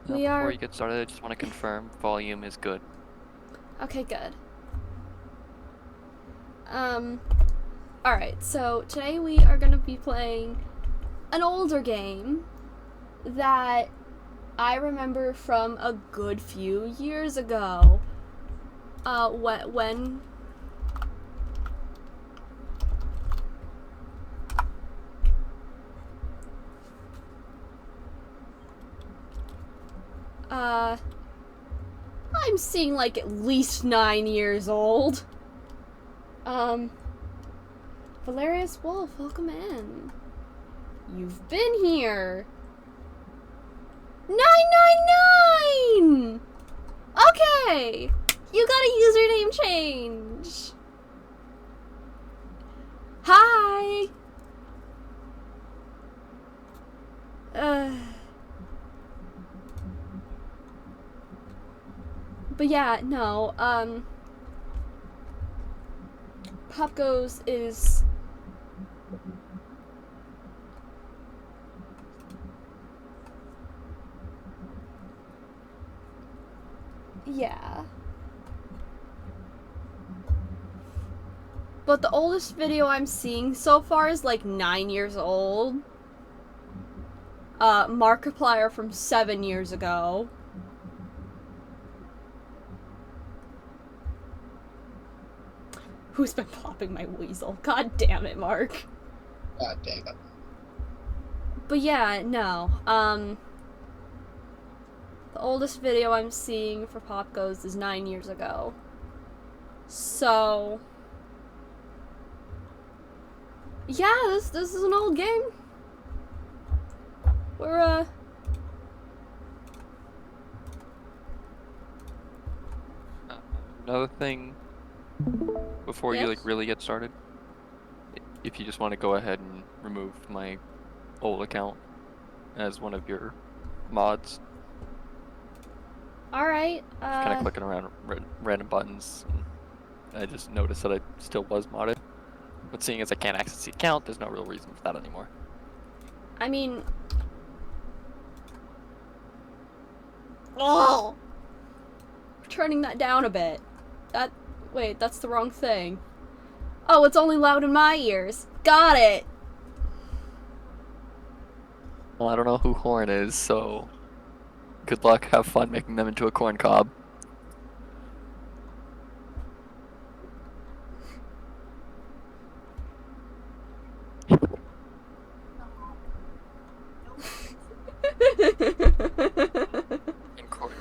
Before you get started, I just want to confirm volume is good. Okay, good. Alright, so today we are gonna be playing an older game that I remember from a good few years ago. When I'm seeing like at least 9 years old. Valerius Wolf, welcome in. You've been here. 999! Okay! You got a username change. Hi! But yeah, no, Popgoes is... Yeah. But the oldest video I'm seeing so far is like 9 years old. Markiplier from 7 years ago. Who's been popping my weasel? God damn it, Mark. God damn it. But yeah, no. The oldest video I'm seeing for Popgoes is 9 years ago. So... yeah, this is an old game. We're, Another thing, before you really get started, if you just want to go ahead and remove my old account as one of your mods. Alright, Kind of clicking around random buttons. And I just noticed that I still was modded. But seeing as I can't access the account, there's no real reason for that anymore. I mean... oh! Turning that down a bit. Wait, that's the wrong thing. Oh, it's only loud in my ears. Got it! Well, I don't know who Horn is, so... good luck, have fun making them into a corn cob.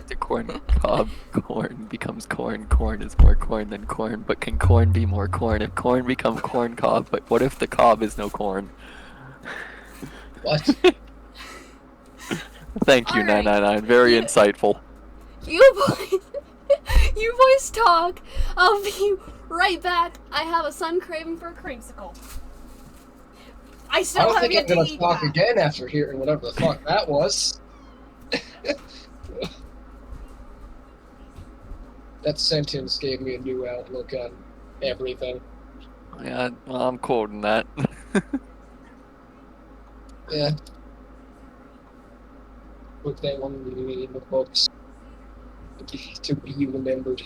The corn cob, corn becomes corn, corn is more corn than corn, but can corn be more corn if corn become corn cob, but what if the cob is no corn? What? Thank you, 999, very insightful. You boys talk, I'll be right back. I have a son craving for a creamsicle. I still have yet to eat that. I don't think I'm gonna talk again after hearing whatever the fuck that was. That sentence gave me a new outlook on everything. Yeah, well, I'm quoting that. Yeah. Put that one in the books to be remembered.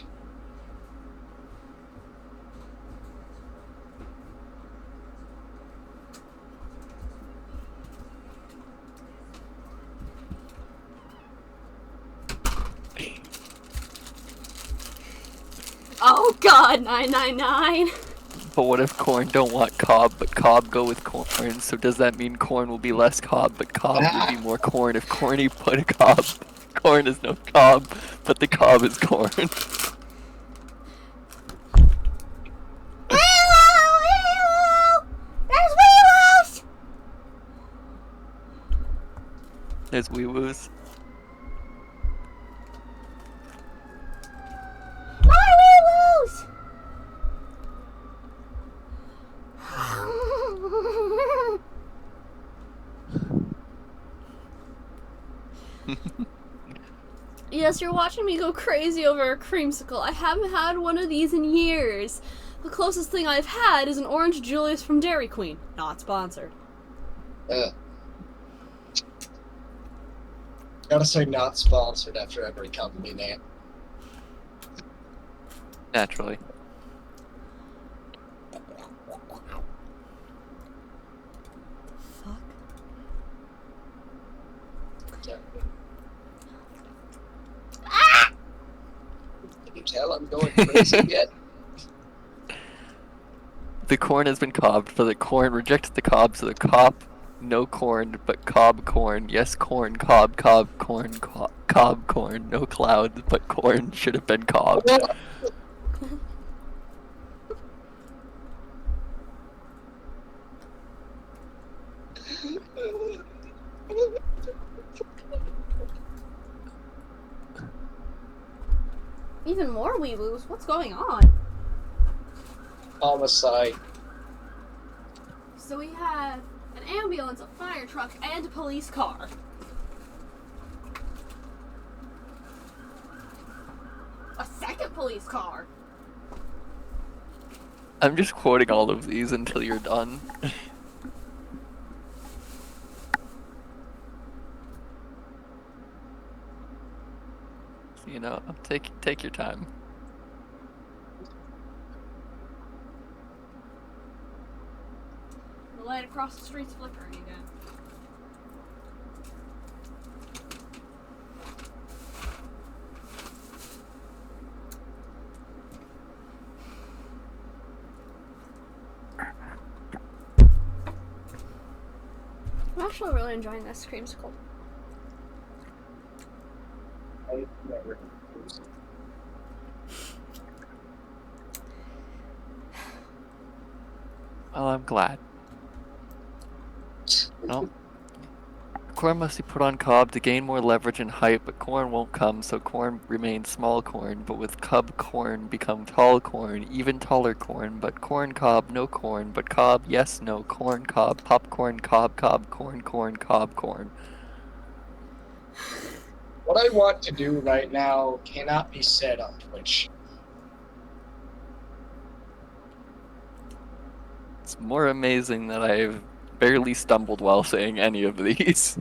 Oh god, 999. But what if corn don't want cob, but cob go with corn? So does that mean corn will be less cob, but cob will be more corn? If corny put a cob, corn is no cob, but the cob is corn. There's wee-woos. Yes, you're watching me go crazy over a creamsicle. I haven't had one of these in years. The closest thing I've had is an Orange Julius from Dairy Queen. Not sponsored. Gotta say not sponsored after every company name. Naturally. Fuck. Can you tell I'm going crazy yet? The corn has been cobbed, for the corn rejects the cob, so the cob no corn, but cob corn. Yes, corn, cob, corn, cob corn. No clouds, but corn should have been cobbed. Even more weewoos? What's going on? Homicide. So we have an ambulance, a fire truck, and a police car. A second police car. I'm just quoting all of these until you're done. You know, take your time. The light across the street's flickering again. I'm actually really enjoying this creamsicle. I never. Well, I'm glad. No. Corn must be put on cob to gain more leverage and height, but corn won't come, so corn remains small corn, but with cub corn become tall corn, even taller corn, but corn cob, no corn, but cob, yes, no, corn cob, popcorn cob, corn, cob corn. What I want to do right now cannot be said on Twitch. It's more amazing that I've barely stumbled while saying any of these.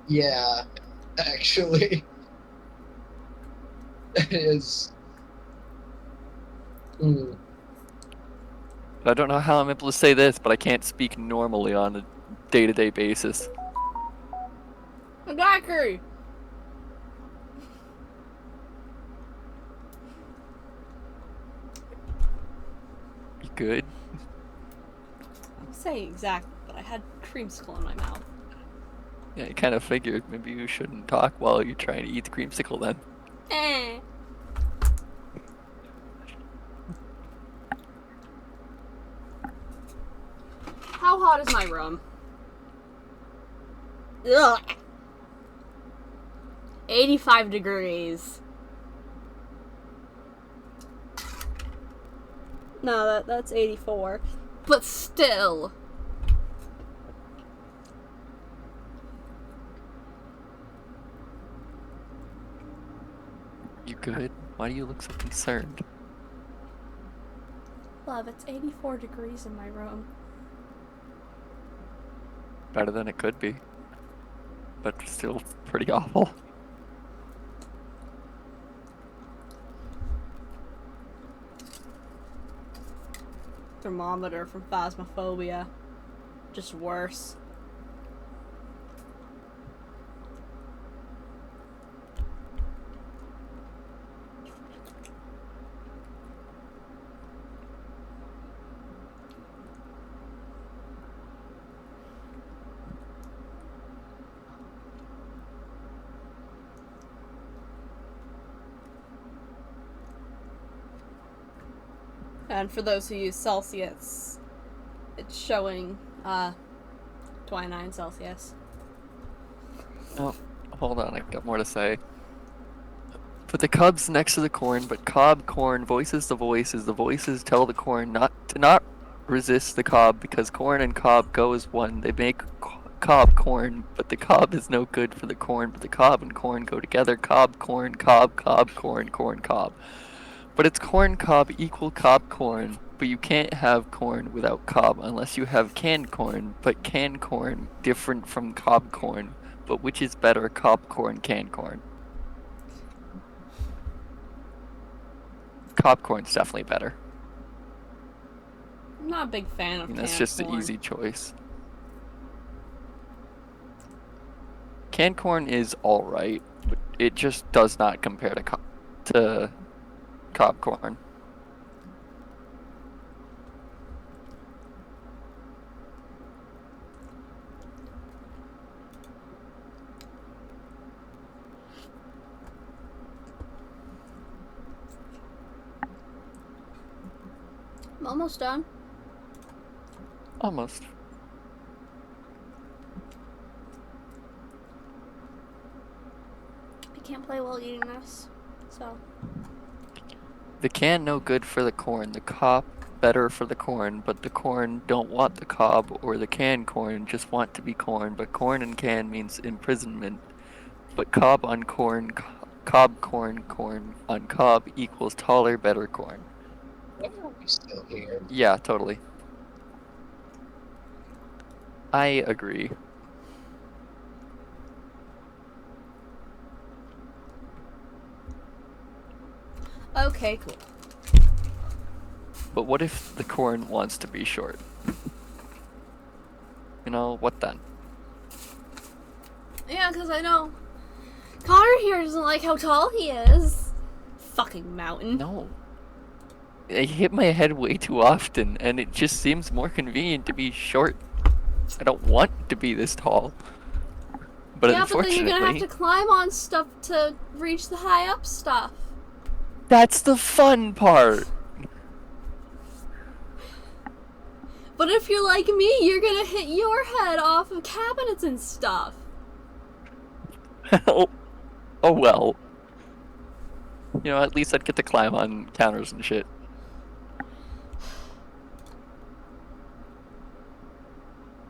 Yeah, actually. It is. I don't know how I'm able to say this, but I can't speak normally on a day-to-day basis. Exactly. You good? I'm saying exactly, but I had creamsicle in my mouth. Yeah, I kind of figured maybe you shouldn't talk while you're trying to eat the creamsicle then. Eh. How hot is my room? Ugh. 85 degrees. No, that's 84. But still. You good? Why do you look so concerned? Love, it's 84 degrees in my room. Better than it could be. But still pretty awful. Thermometer from Phasmophobia. Just worse. And for those who use Celsius, it's showing 29 Celsius. Oh, hold on, I got more to say. Put the cubs next to the corn, but cob corn voices the voices tell the corn not resist the cob, because corn and cob go as one. They make cob corn, but the cob is no good for the corn, but the cob and corn go together. Cob corn, cob corn, corn cob. But it's corn cob equal cob corn. But you can't have corn without cob unless you have canned corn, but canned corn different from cob corn. But which is better, cob corn, canned corn? Cob corn's definitely better. I'm not a big fan I of mean, that's canned just corn. the easy choice. Canned corn is alright, but it just does not compare to cob corn. I'm almost done. Almost. I can't play while eating this, so. The can no good for the corn, the cob better for the corn, but the corn don't want the cob or the canned corn just want to be corn, but corn and can means imprisonment. But cob on corn, cob corn, corn on cob equals taller, better corn. Why are we still here? Yeah, totally. I agree. Okay, cool. But what if the corn wants to be short? You know, what then? Yeah, because I know Connor here doesn't like how tall he is. Fucking mountain. No. I hit my head way too often, and it just seems more convenient to be short. I don't want to be this tall. But yeah, but then you're gonna have unfortunately, to climb on stuff to reach the high up stuff. that's the fun part. But if you're like me, you're gonna hit your head off of cabinets and stuff. Oh, oh well. You know, at least I'd get to climb on counters and shit.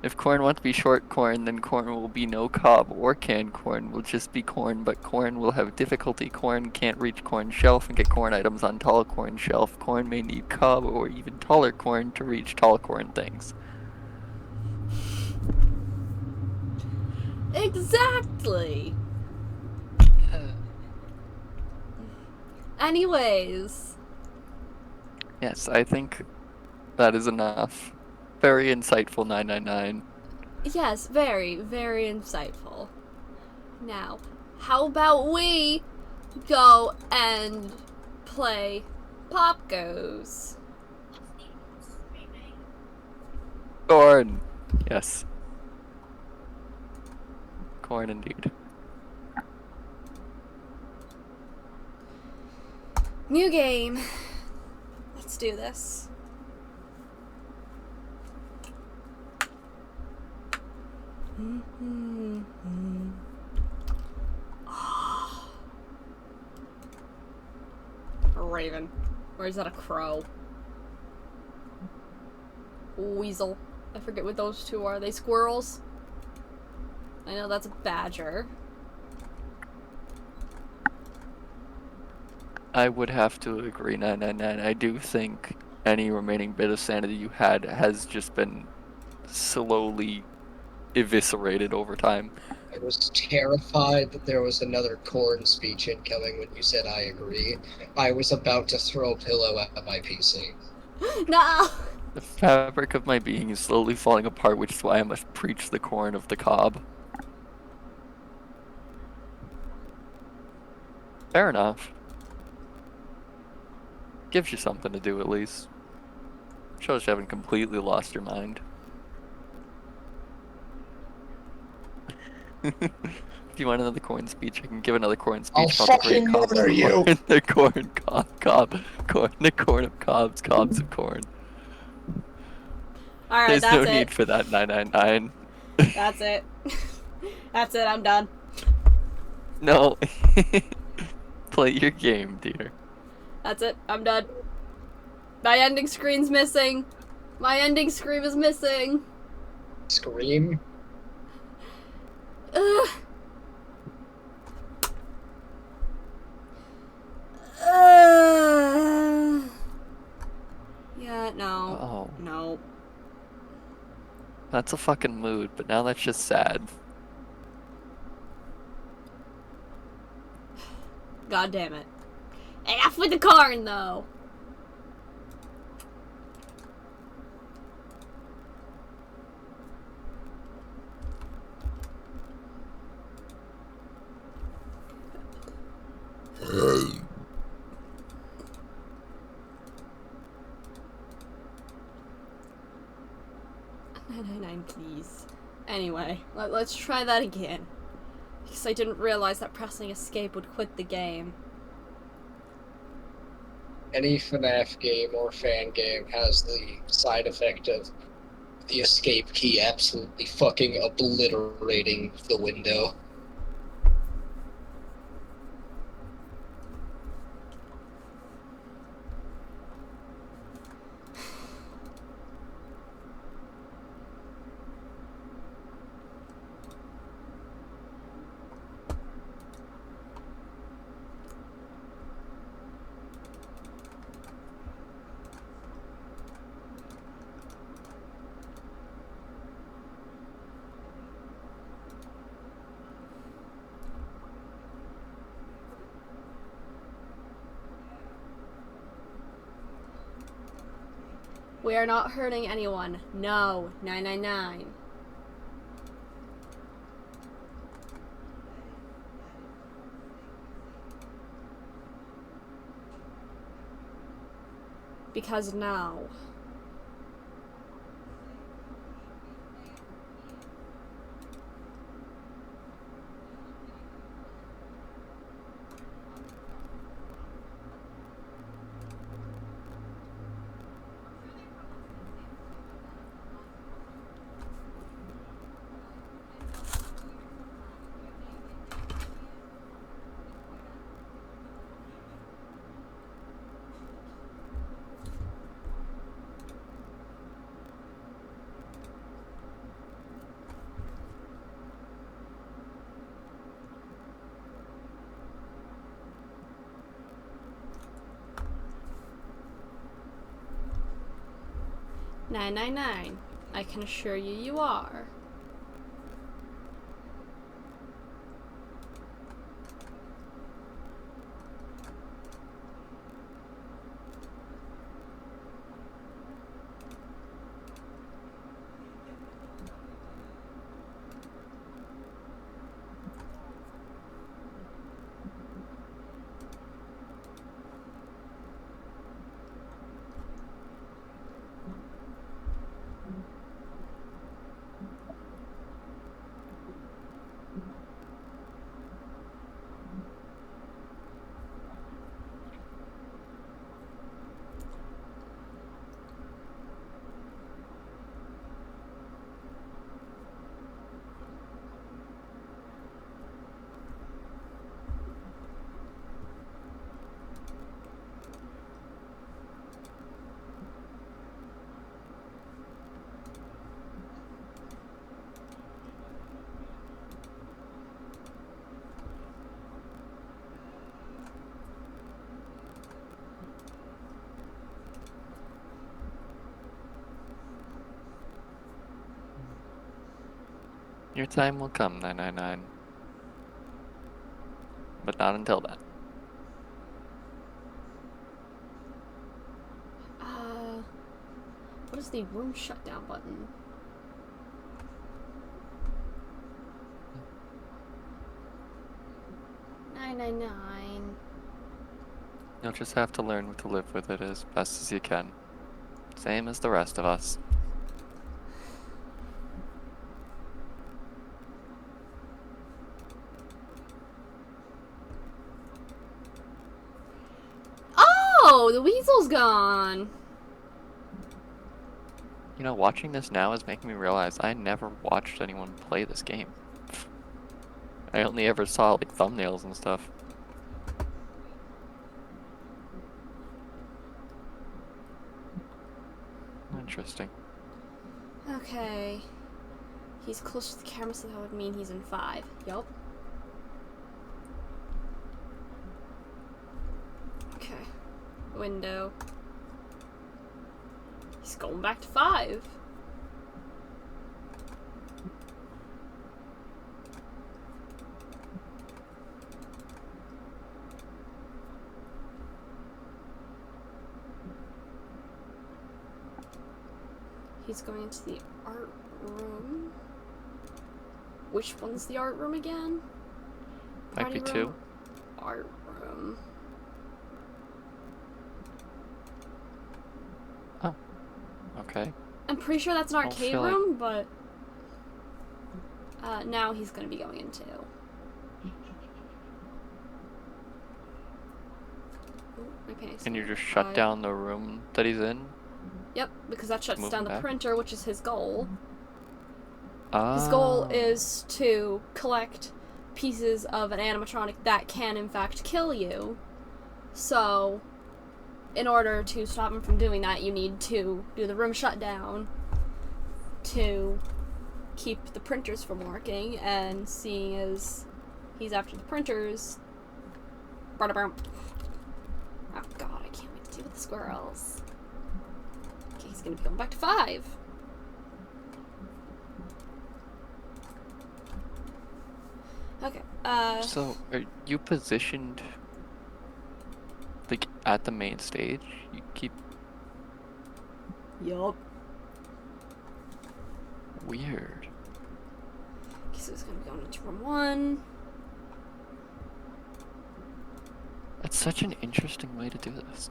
If corn wants to be short corn, then corn will be no cob or canned corn. Will just be corn, but corn will have difficulty. Corn can't reach corn shelf and get corn items on tall corn shelf. Corn may need cob or even taller corn to reach tall corn things. Exactly. Anyways. Yes, I think that is enough. Very insightful 999. Yes, very, very insightful. Now, how about we go and play Popgoes? Corn! Yes. Corn indeed. New game. Let's do this. A raven. Or is that a crow? Weasel. I forget what those two are. Are they squirrels? I know that's a badger. I would have to agree, 999. I do think any remaining bit of sanity you had has just been slowly eviscerated over time. I was terrified that there was another corn speech incoming when you said I agree. I was about to throw a pillow at my PC. No! The fabric of my being is slowly falling apart, which is why I must preach the corn of the cob. Fair enough. Gives you something to do at least. Shows you haven't completely lost your mind. If you want another corn speech, I can give another corn speech I'll about the great fucking cobs murder of you! corn. The corn corn, the corn of cobs, cobs of corn. Alright, There's that's no it. need for that 999. That's it. That's it, I'm done. No. Play your game, dear. That's it, I'm done. My ending screen's missing. My ending screen is missing. Scream? Ugh. Yeah, no. that's a fucking mood, but now that's just sad. God damn it. Enough with the corn, though! $9.99, please. Anyway, let's try that again. Because I didn't realize that pressing escape would quit the game. Any FNAF game or fan game has the side effect of the escape key absolutely fucking obliterating the window. We are not hurting anyone. No. 999. Because now. $9.99. I can assure you, you are. Your time will come, 999. But not until then. What is the room shutdown button? $9.99. You'll just have to learn to live with it as best as you can. Same as the rest of us. Oh, the weasel's gone. You know, watching this now is making me realize I never watched anyone play this game. I only ever saw like thumbnails and stuff. Interesting. Okay. He's close to the camera, so that would mean he's in 5. Yup. Okay. Window. He's going back to 5. he's going into the art room. Which one's the art room again? Might be Party two. room, art room. Oh. Okay. I'm pretty sure that's an Don't arcade feel like- room, but now he's gonna be going into. Ooh, my pants Can you are just shut high. down the room that he's in? Yep, because that shuts Move down him the back? printer, which is his goal. His Ah. goal is to collect pieces of an animatronic that can, in fact, kill you. So, in order to stop him from doing that, you need to do the room shutdown to keep the printers from working, and seeing as he's after the printers. Oh god, I can't wait to deal with the squirrels. Okay, he's gonna be going back to 5. Okay, So, are you positioned like at the main stage? You keep yup. weird. Okay, so he's gonna be going into room 1. That's such an interesting way to do this.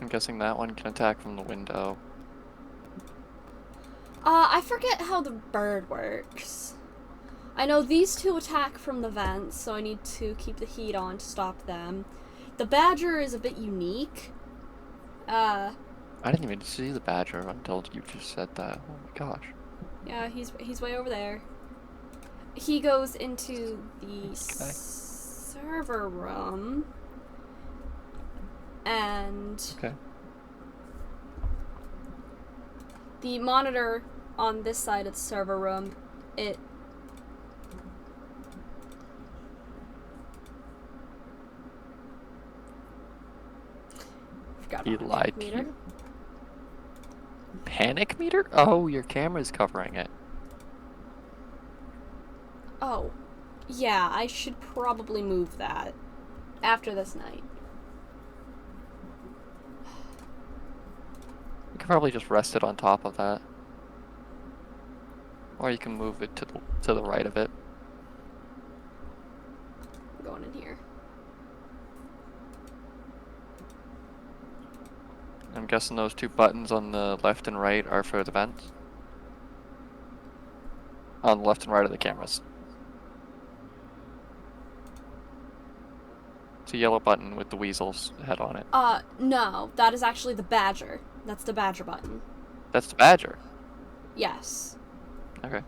I'm guessing that one can attack from the window. I forget how the bird works. I know these two attack from the vents, so I need to keep the heat on to stop them. The badger is a bit unique. I didn't even see the badger until you just said that. Oh my gosh. Yeah, he's way over there. He goes into the server room, and Okay. the monitor on this side of the server room, it forgot He about my lied to meter. you? Panic meter? Oh, your camera's covering it. Oh, yeah, I should probably move that after this night. You can probably just rest it on top of that. Or you can move it to the right of it. I'm going in here. I'm guessing those two buttons on the left and right are for the vents. On the left and right of the cameras. It's a yellow button with the weasel's head on it. No, that is actually the badger. That's the badger button. That's the badger. Yes. Okay.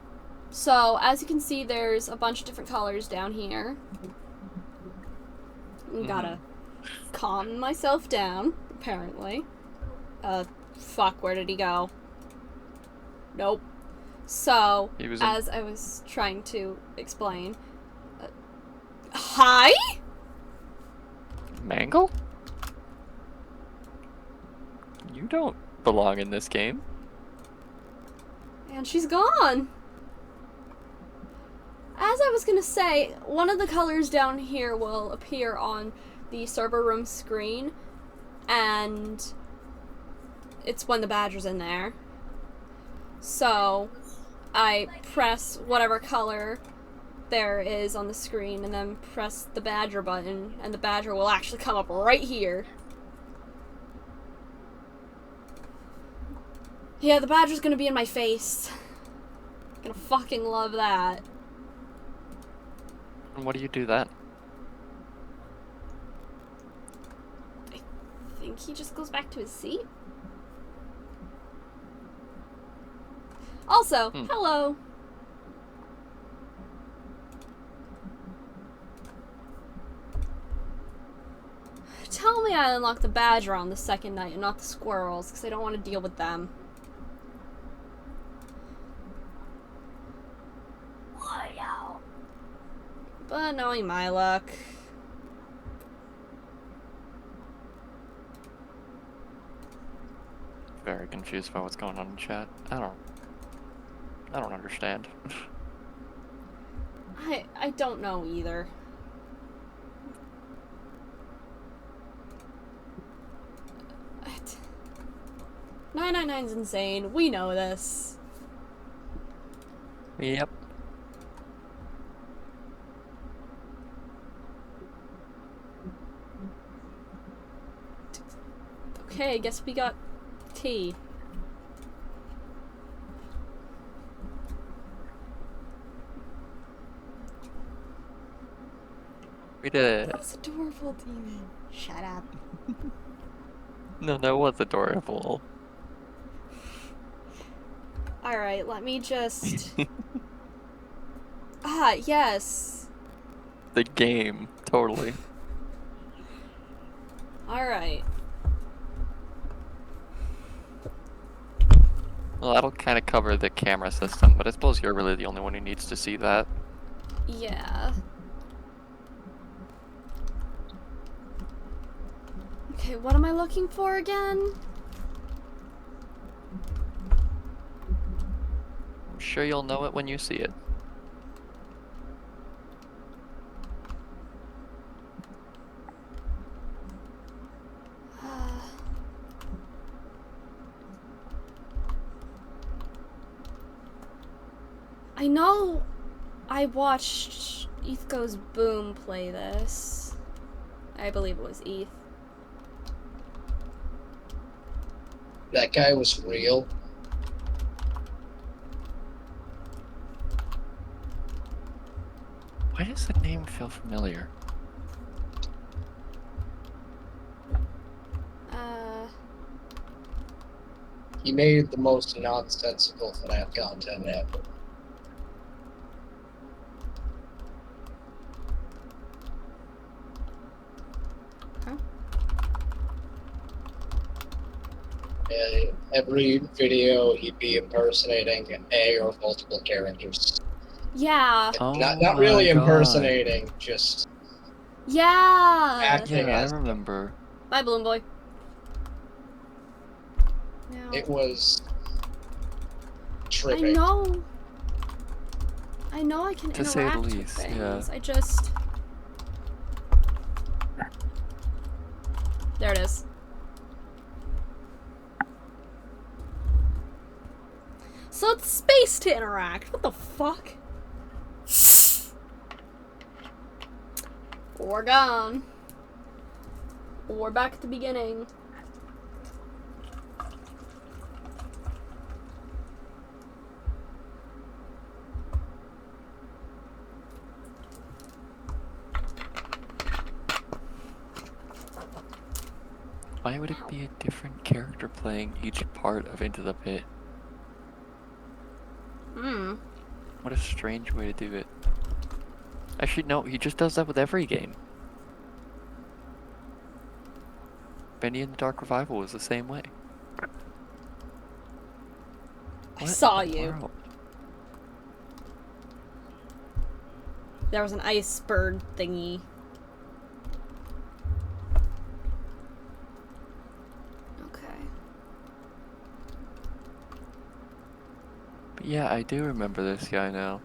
So, as you can see, there's a bunch of different colors down here. Gotta calm myself down, apparently. Fuck, where did he go? Nope. So, He was as I was trying to explain... hi? Mangle? You don't belong in this game. And she's gone. As I was gonna say, one of the colors down here will appear on the server room screen, and it's when the badger's in there. So, I press whatever color there is on the screen, and then press the badger button, and the badger will actually come up right here. Yeah, the badger's gonna be in my face. Gonna fucking love that. And what do you do then? I think he just goes back to his seat. Also, hello. Tell me I unlocked the badger on the second night and not the squirrels, because I don't want to deal with them. But knowing my luck... Very confused about what's going on in chat. I don't I don't understand. I don't know either. What? 999's insane. We know this. Yep. Okay, I guess we got tea. We did it. That was adorable, demon. Shut up. No, that was adorable. Alright, let me just... Ah, yes. The game, totally. Alright. Well, that'll kind of cover the camera system, but I suppose you're really the only one who needs to see that. Yeah. Okay, what am I looking for again? I'm sure you'll know it when you see it. I know I watched Eth Goes Boom play this. I believe it was Eth. That guy was real. Why does the name feel familiar? He made the most nonsensical FNAF content ever. Huh? And every video, he'd be impersonating a or multiple characters. Yeah. Oh Not really my God. impersonating, just Yeah. acting Yeah, I as them. remember. Bye, Balloon Boy. Now, It was I tripping. know I can To say the interact with least, things. yeah. I just... There it is. So it's space to interact. What the fuck? We're gone. We're back at the beginning. Why would it be a different character playing each part of Into the Pit? What a strange way to do it. Actually, no, he just does that with every game. Bendy and the Dark Revival was the same way. I saw in the you. world? There was an ice bird thingy. Okay. But yeah, I do remember this guy now.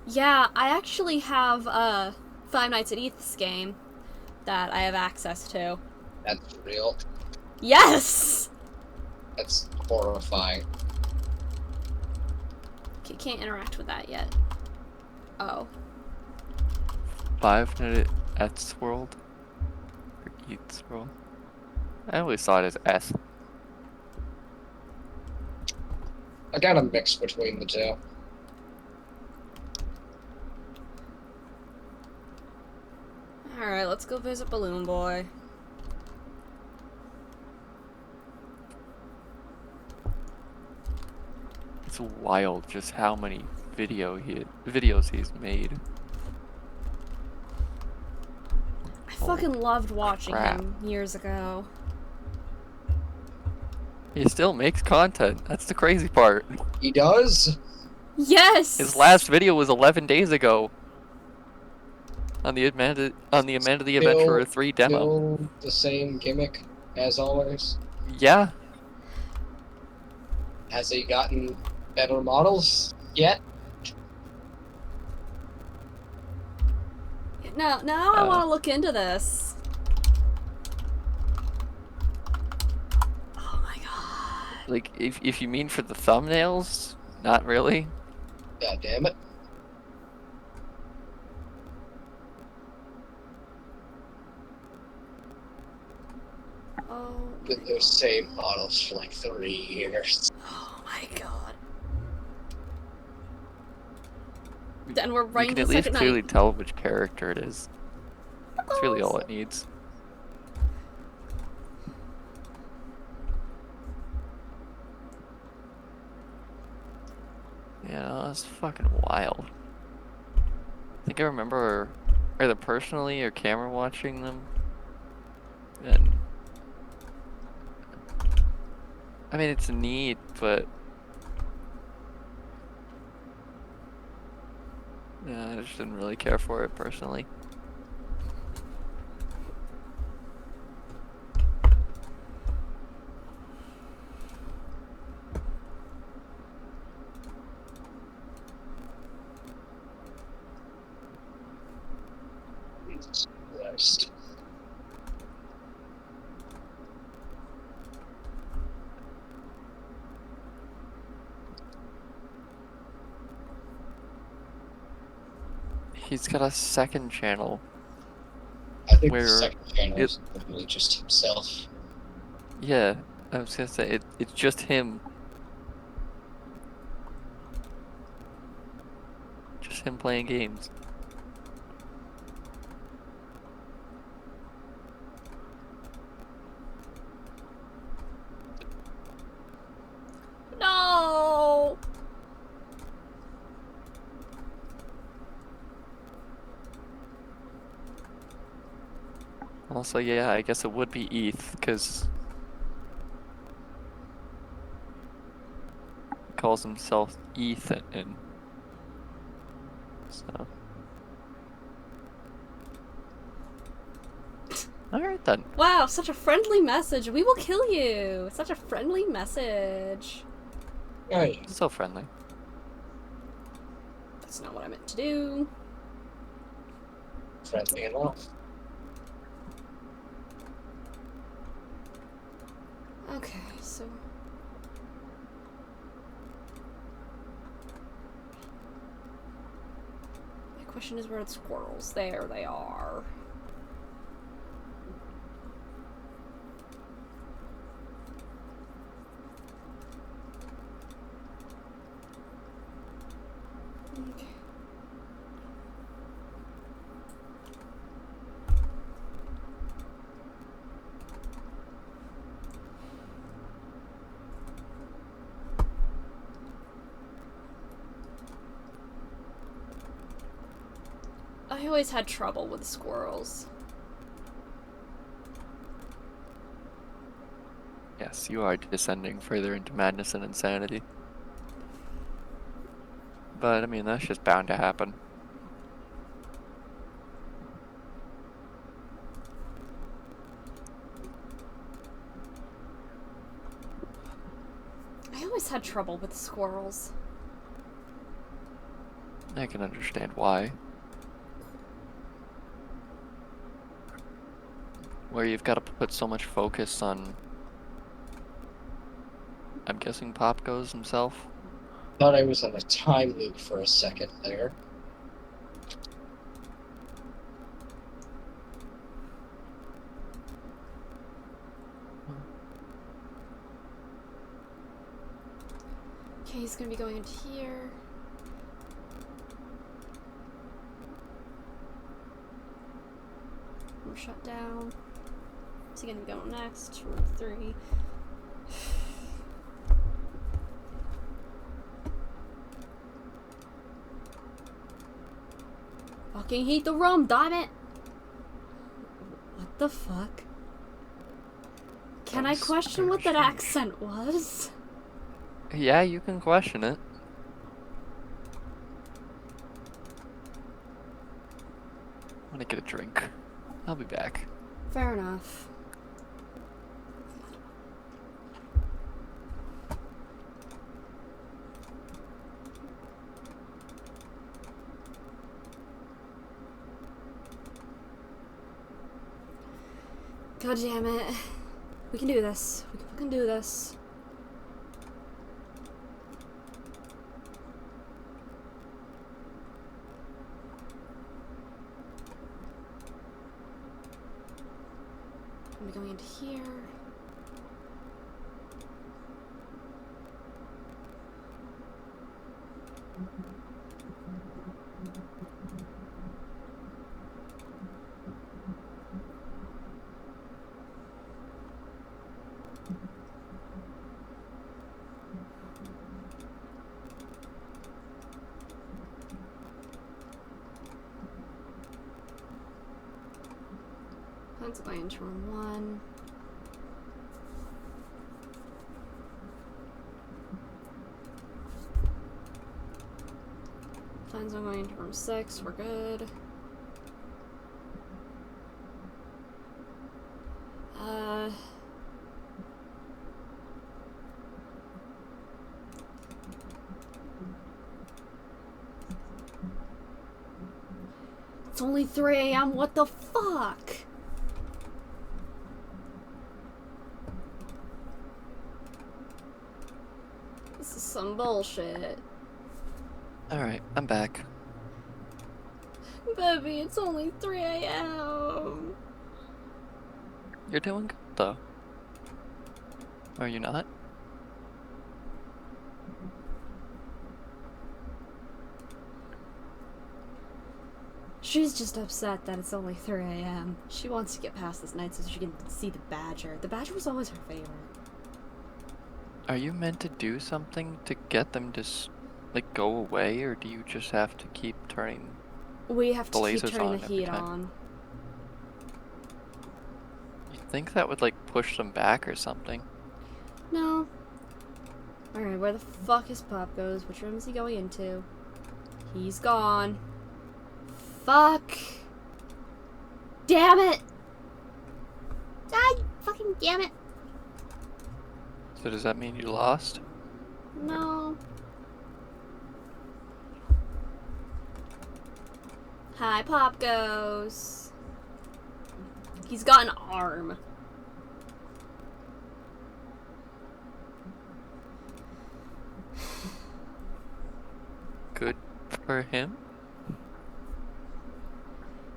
Yeah, I actually have a Five Nights at Edith's game that I have access to. That's real. Yes! That's horrifying. Okay, can't interact with that yet. Oh. 5 Nights at World? Or Eats World? I always saw it as S. I got a mix between the two. Alright, let's go visit Balloon Boy. It's wild just how many videos he's made. I fucking loved watching crap. him years ago. He still makes content. That's the crazy part. He does? Yes! His last video was 11 days ago. On the Amanda the Adventurer 3 demo. Still the same gimmick as always? Yeah. Has he gotten better models yet. Now I want to look into this. Oh my god. Like, if you mean for the thumbnails, not really. God damn it. Oh Been my those god. same models for like 3 years. Oh my god. Then we're You writing can the at least second night. clearly tell which character it is. That's really all it needs. Yeah, that's fucking wild. I think I remember either personally or camera watching them. And I mean, it's neat, but yeah, I just didn't really care for it personally. Jesus Christ. He's got a second channel I think the where second channel it, is literally just himself. yeah, I was gonna say it's just him. Just him playing games. No! Also, yeah, I guess it would be ETH, because he calls himself Ethan. So. Alright then. Wow, such a friendly message. We will kill you. Such a friendly message. Hey, So friendly. That's not what I meant to do. friendly enough. Okay, so... my question is, where are the squirrels? There they are. Okay. I always had trouble with squirrels. Yes, you are descending further into madness and insanity. But, I mean, that's just bound to happen. I always had trouble with squirrels. I can understand why. Where you've got to put so much focus on, I'm guessing Popgoes himself. Thought I was on a time loop for a second there. Okay, he's gonna be going into here. We're shut down. Is he gonna go next? Room 3. Fucking heat the room, damn it! What the fuck? Can I question what that accent was? Yeah, you can question it. I'm gonna get a drink. I'll be back. Fair enough. God damn it. We can do this. We can fucking do this. I'm going into here. Let's go into room 1. Plans on going into room 6. We're good. It's only 3 a.m. What the fuck? This is some bullshit. Alright, I'm back. Baby, it's only 3 a.m. You're doing good, though. Are you not? She's just upset that it's only 3 a.m. She wants to get past this night so she can see the badger. The badger was always her favorite. Are you meant to do something to get them to, like, go away, or do you just have to keep turning We have the to keep lasers turning on the every heat time? on. You think that would, like, push them back or something? No. Alright, where the fuck is Popgoes? Which room is he going into? He's gone. Fuck. Damn it! God fucking damn it! So does that mean you lost? No. Hi, Popgoes. He's got an arm. Good for him?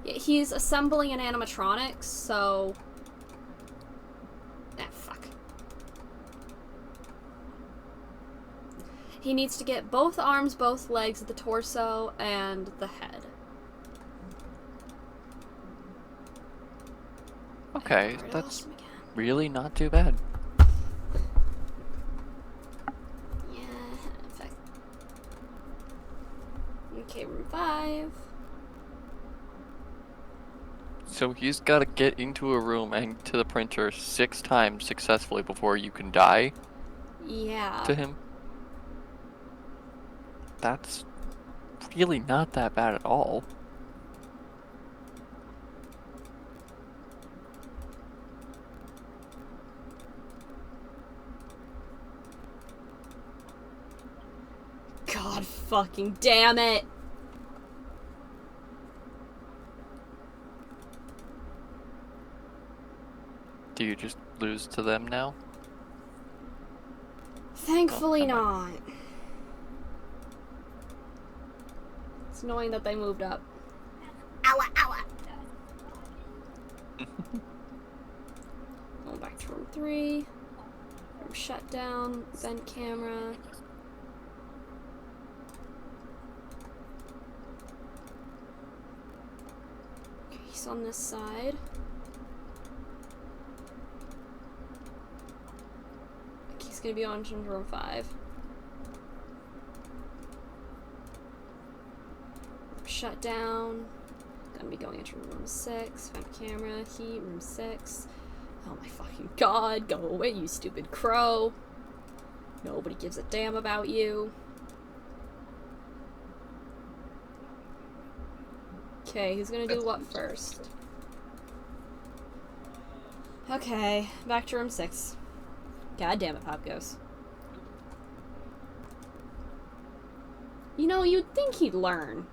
Yeah, he's assembling an animatronics, so... Ah, fuck. He needs to get both arms, both legs, the torso, and the head. Okay, Alright, I that's lost him again. really not too bad. Yeah, in fact. Okay, room 5. So he's got to get into a room and to the printer 6 times successfully before you can die Yeah. to him? That's really not that bad at all. God fucking damn it! Do you just lose to them now? Thankfully Oh, never mind. not. It's annoying that they moved up. Ow, ow. Going back to room 3. Room shut down. Vent camera. Okay, he's on this side. He's gonna be on to room 5. Shut down. Gonna be going into room 6. Vent camera, heat, room 6. Oh my fucking god, go away, you stupid crow. Nobody gives a damn about you. Okay, who's gonna do what first? Okay, back to room 6. God damn it, Popgoes. You know, you'd think he'd learn.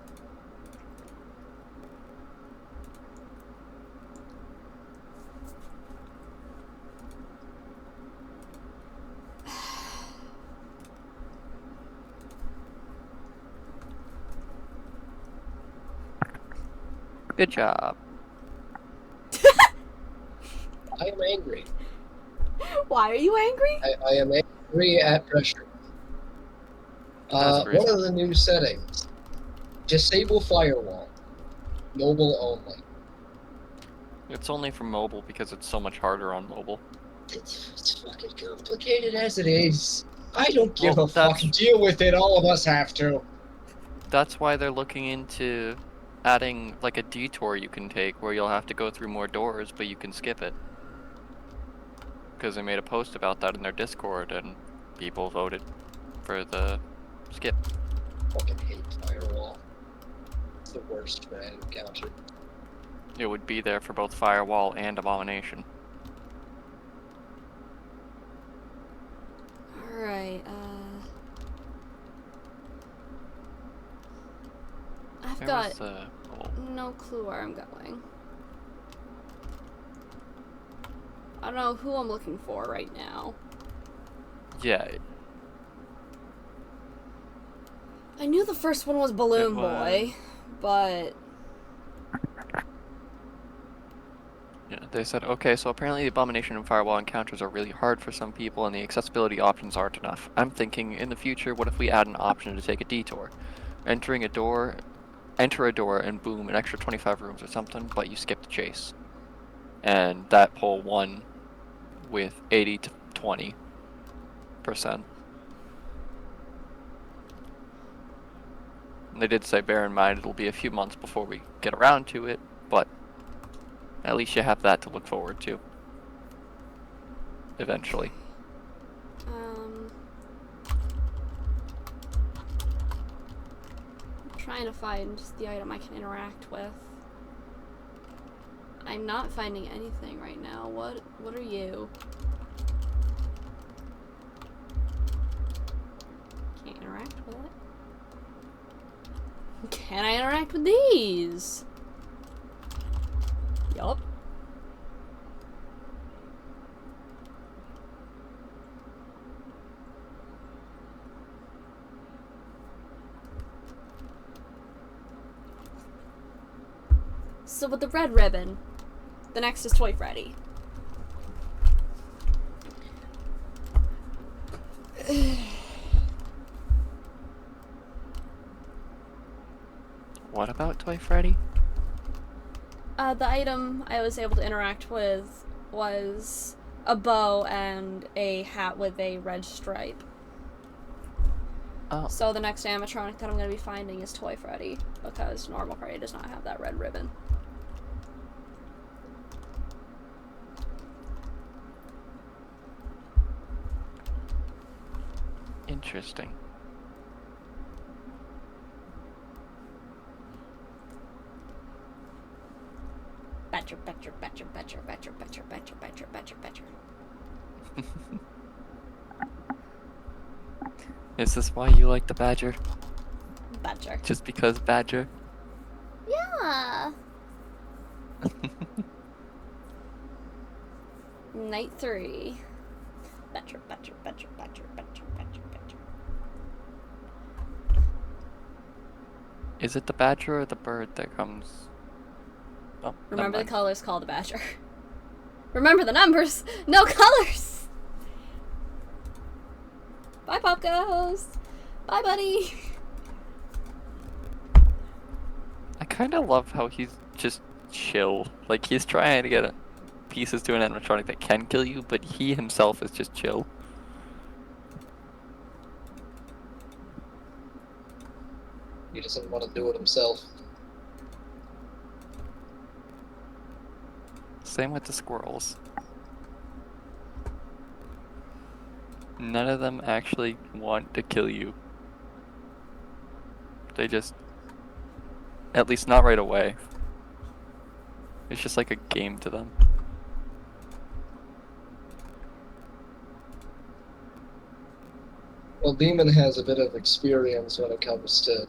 Good job. I am angry. Why are you angry? I am angry at pressure. That's One of reasonable. the new settings. Disable firewall. Mobile only. It's only for mobile because it's so much harder on mobile. It's fucking complicated as it is. I don't give Well, a fuck. Deal with it. All of us have to. that's why they're looking into adding like a detour you can take where you'll have to go through more doors, but you can skip it. Because they made a post about that in their Discord, and people voted for the skip. Fucking hate firewall. It's the worst for an encounter. It would be there for both Firewall and Abomination. Alright, I've Where got was the goal? no clue where I'm going. I don't know who I'm looking for right now. Yeah, I knew the first one was Balloon Boy, but... yeah, they said, okay, so apparently the Abomination and Firewall encounters are really hard for some people and the accessibility options aren't enough. I'm thinking, in the future, what if we add an option to take a detour? Enter a door, and boom, an extra 25 rooms or something, but you skip the chase. And that poll won with 80 to 20%. And they did say, bear in mind, it'll be a few months before we get around to it, but at least you have that to look forward to. Eventually. I'm trying to find the item I can interact with. I'm not finding anything right now. What are you? Can't interact with it. Can I interact with these? Yup. So with the red ribbon, the next is Toy Freddy. What about Toy Freddy? The item I was able to interact with was a bow and a hat with a red stripe. Oh. So the next animatronic that I'm going to be finding is Toy Freddy, because normal Freddy does not have that red ribbon. Interesting. Badger, badger, badger, badger, badger, badger, badger, badger, badger, badger. Is this why you like the Badger? Badger. Just because Badger? Yeah. Night 3. Badger, badger, badger, badger, badger, badger, badger. Is it the Badger or the bird that comes? Oh, Remember the colors, call the badger. Remember the numbers, no colors! Bye, Popgoes! Bye, buddy! I kind of love how he's just chill. Like, he's trying to get pieces to an animatronic that can kill you, but he himself is just chill. He doesn't want to do it himself. Same with the squirrels. None of them actually want to kill you. They just... At least not right away. It's just like a game to them. Well, Demon has a bit of experience when it comes to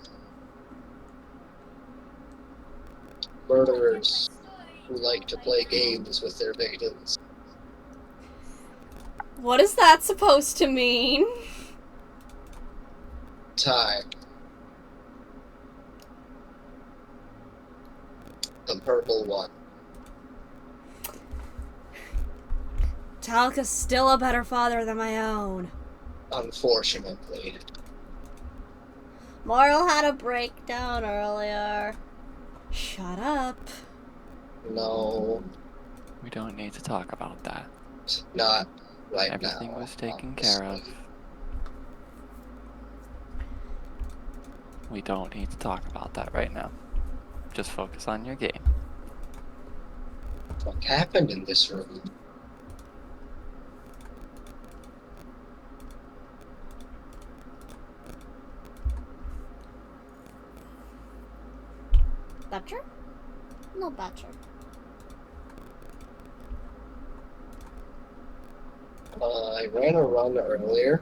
murderers who like to play games with their victims. What is that supposed to mean? Tie. The the purple one. Talca's still a better father than my own. Unfortunately. Moral had a breakdown earlier. Shut up. No, We don't need to talk about that. not right now. Everything was taken honestly. care of. We don't need to talk about that right now. Just focus on your game. What happened in this room? Butcher? No butcher. I ran a run earlier.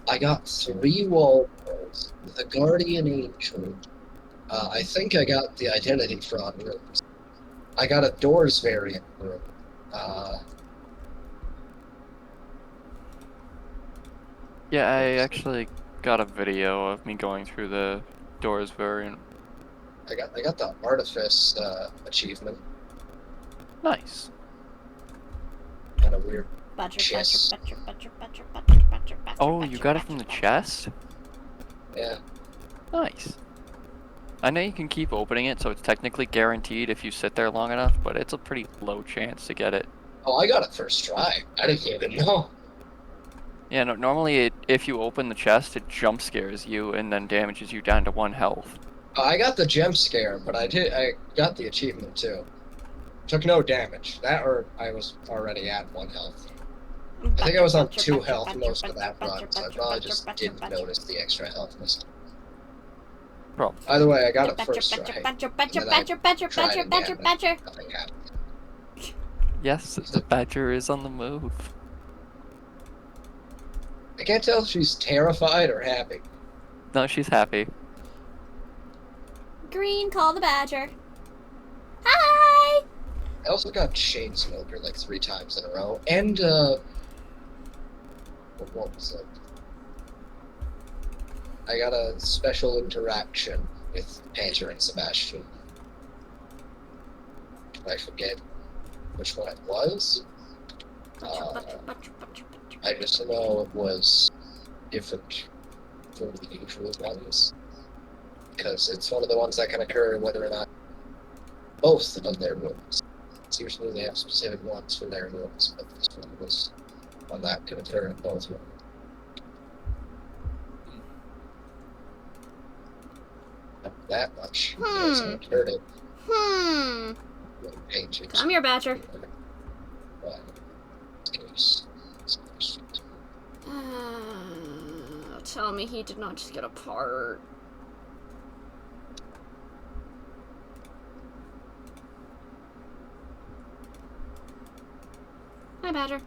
I got 3 wall balls, the Guardian Angel. I think I got the Identity Fraud rooms. I got a Doors variant room. Yeah, I actually got a video of me going through the doors variant. I got the Artifice achievement. Nice. Kind of weird. Butcher, Chest. butcher, butcher, butcher, butcher, butcher, butcher. Oh, butcher, you got it butcher, from the butcher. chest? Yeah. Nice. I know you can keep opening it, so it's technically guaranteed if you sit there long enough, but it's a pretty low chance to get it. Oh, I got it first try. I didn't even know. Yeah, no, normally if you open the chest, it jump scares you and then damages you down to 1 health. I got the gem scare, but I got the achievement too. Took no damage. That or I was already at 1 health. I think I was on 2 health most of that run, so I probably just didn't notice the extra health missing. Bro, Either way, I got it first try. Butcher, And then I tried again, and nothing happened. yes, the badger is on the move. I can't tell if she's terrified or happy. No, she's happy. Green, call the badger. Hi! I also got Chain Smoker like 3 times in a row, and what was it? I got a special interaction with Painter and Sebastian. I forget which one it was. I just know it was different from the usual ones, because it's one of the ones that can occur whether or not both of their rooms. It's usually they have specific ones for their rooms, but this one was one that could occur in both rooms. Not that much. Because I heard it when painting. Come here, badger. But in this case, Tell me he did not just get a part. Hi, badger.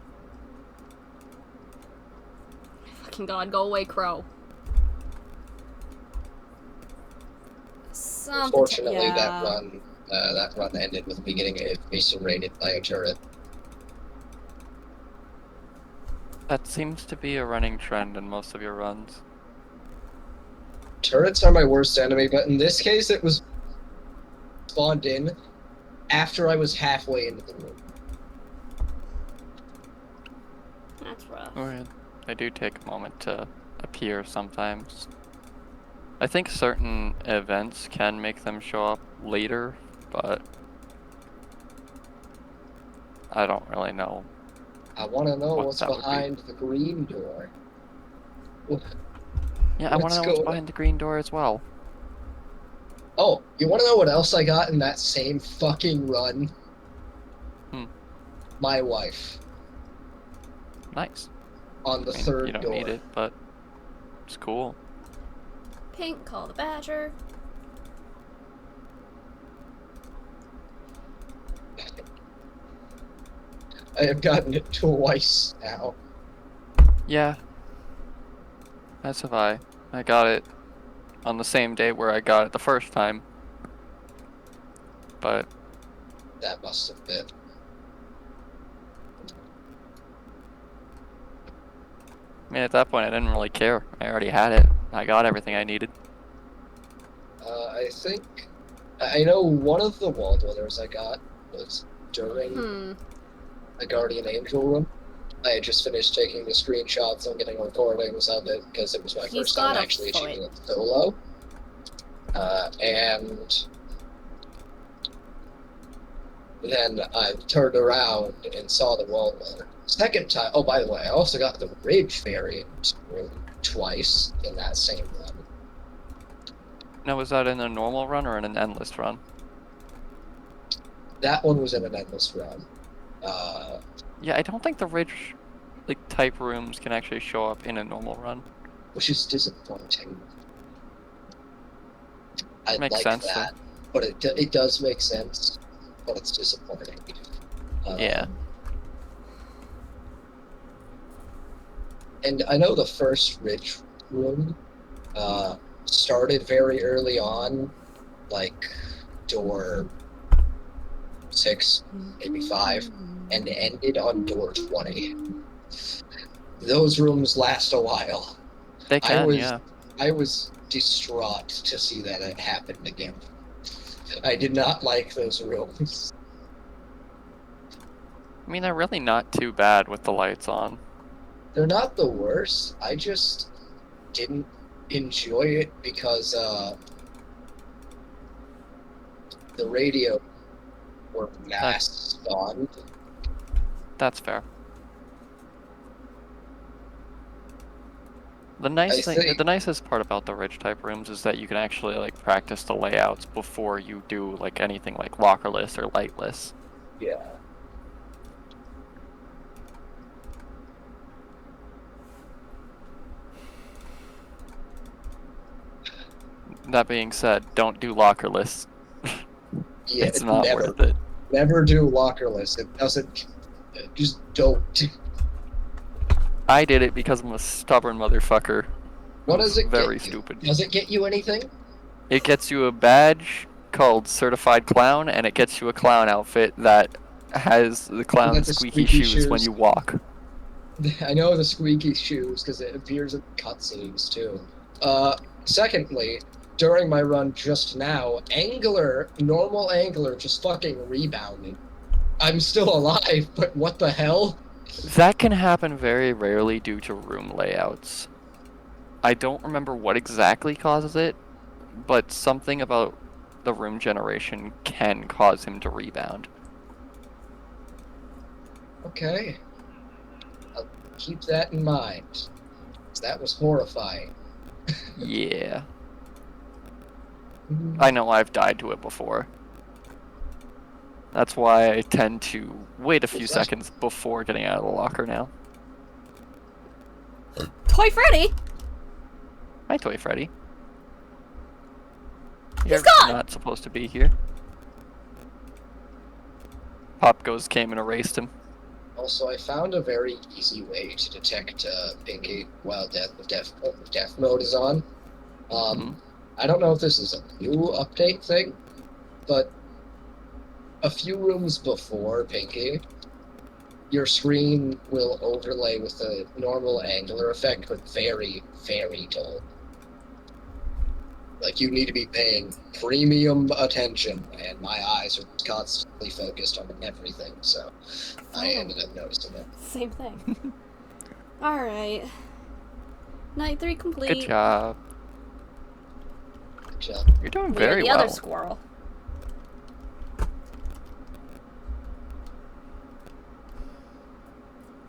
Fucking god, go away, crow. unfortunately, yeah. that run ended with me getting eviscerated by a turret. That seems to be a running trend in most of your runs. Turrets are my worst enemy, but in this case, it was spawned in after I was halfway into the room. That's rough. Alright. They do take a moment to appear sometimes. I think certain events can make them show up later, but I don't really know. I want to know What what's that would be. behind the green door. Yeah, I want to know what's behind the green door as well. Oh, you want to know what else I got in that same fucking run? My wife. Nice. On the I mean, third you don't door. need it, but it's cool. Pink, call the badger. I have gotten it twice now. Yeah. As have I. I got it on the same day where I got it the first time. But That must have been. I mean, at that point, I didn't really care. I already had it. I got everything I needed. I think I know one of the wall dwellers I got was during Hmm. the Guardian Angel room. I had just finished taking the screenshots and getting recordings of it because it was my He's first time got a actually foot. achieving it solo. And then I turned around and saw the wall dweller. Second time, oh, by the way, I also got the Ridge variant room twice in that same run. Now, was that in a normal run or in an endless run? That one was in an endless run. Yeah, I don't think the ridge type rooms can actually show up in a normal run. Which is disappointing. I Makes like sense though. that, but it does make sense, but it's disappointing. Yeah. And I know the first Ridge room started very early on, like door 6, maybe 5, and ended on door 20. Those rooms last a while. They I can, was yeah. I was distraught to see that it happened again. I did not like those rooms. I mean, they're really not too bad with the lights on. They're not the worst. I just didn't enjoy it because the radio were mass spawned. That's fair. The I the think, nicest part about the ridge type rooms is that you can actually practice the layouts before you do anything like lockerless or lightless. yeah. That being said, don't do lockerless. Yeah, It's not never. worth it. Never do lockerless. It doesn't. Just don't. I did it because I'm a stubborn motherfucker. What Who's does it very get you? stupid. Does it get you anything? It gets you a badge called Certified Clown, and it gets you a clown outfit that has the clown's The squeaky squeaky shoes when shoes. you walk. I know the squeaky shoes because it appears in cutscenes too. Secondly, during my run just now, normal angler just fucking rebounded. I'm still alive, but what the hell? That can happen very rarely due to room layouts. I don't remember what exactly causes it, but something about the room generation can cause him to rebound. Okay. I'll keep that in mind. That was horrifying. Yeah. I know I've died to it before. That's why I tend to wait a few seconds before getting out of the locker now. Toy Freddy! Hi, Toy Freddy. He's You're gone! not supposed to be here. Popgoes came and erased him. Also, I found a very easy way to detect Pinky while death mode is on. I don't know if this is a new update thing, but a few rooms before Pinky, your screen will overlay with a normal angular effect, but very, very dull. Like, you need to be paying premium attention, and my eyes are constantly focused on everything, so I ended up noticing it. Same thing. Alright. Night 3 complete. Good job. Good job. You're doing We are very the well. other squirrel.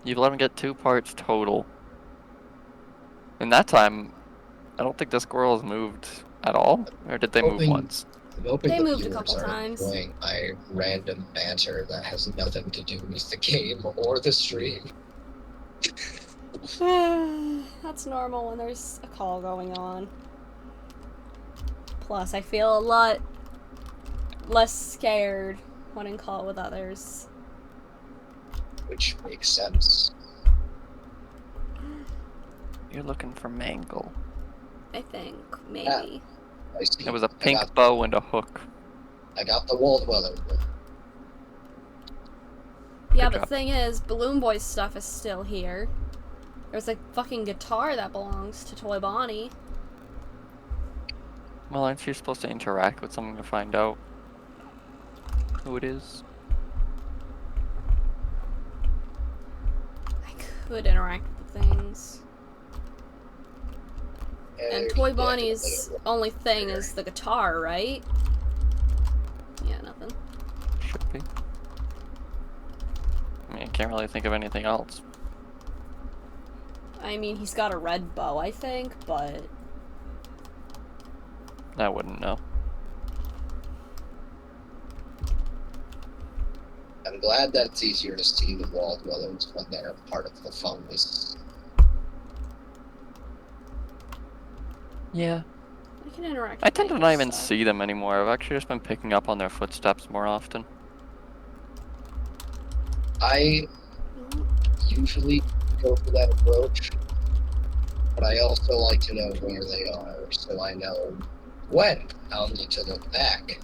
You've let him get 2 parts total. In that time, I don't think the squirrel has moved at all, or did they move once? I'm hoping They the moved a viewers couple aren't times. enjoying my random banter that has nothing to do with the game or the stream. That's normal when there's a call going on. Plus, I feel a lot less scared when in call with others. Which makes sense. You're looking for Mangle. I think, maybe. I see. It was a pink bow and a hook. I got the wall dweller. Yeah, Good but the job. thing is, Balloon Boy's stuff is still here. There's a fucking guitar that belongs to Toy Bonnie. Well, aren't you supposed to interact with someone to find out who it is? I could interact with things. And Toy Bonnie's only thing is the guitar, right? Yeah, nothing. Should be. I mean, I can't really think of anything else. I mean, he's got a red bow, I think, but... I wouldn't know. I'm glad that it's easier to see the wall dwellers when they're part of the fungus. Yeah. I can interact I with tend to Painter not even stuff. see them anymore. I've actually just been picking up on their footsteps more often. I usually go for that approach, but I also like to know where they are, so I know when I'll need to look back.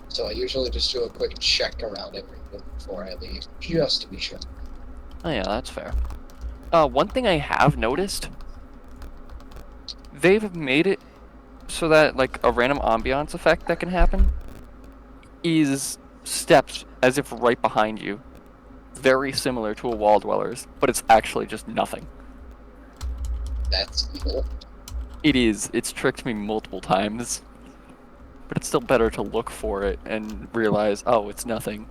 So I usually just do a quick check around everything before I leave, just to be sure. Oh yeah, that's fair. One thing I have noticed, they've made it so that like a random ambiance effect that can happen is steps as if right behind you. Very similar to a wall dweller's, but it's actually just nothing. That's cool. It is. It's tricked me multiple times. But it's still better to look for it and realize, oh, it's nothing.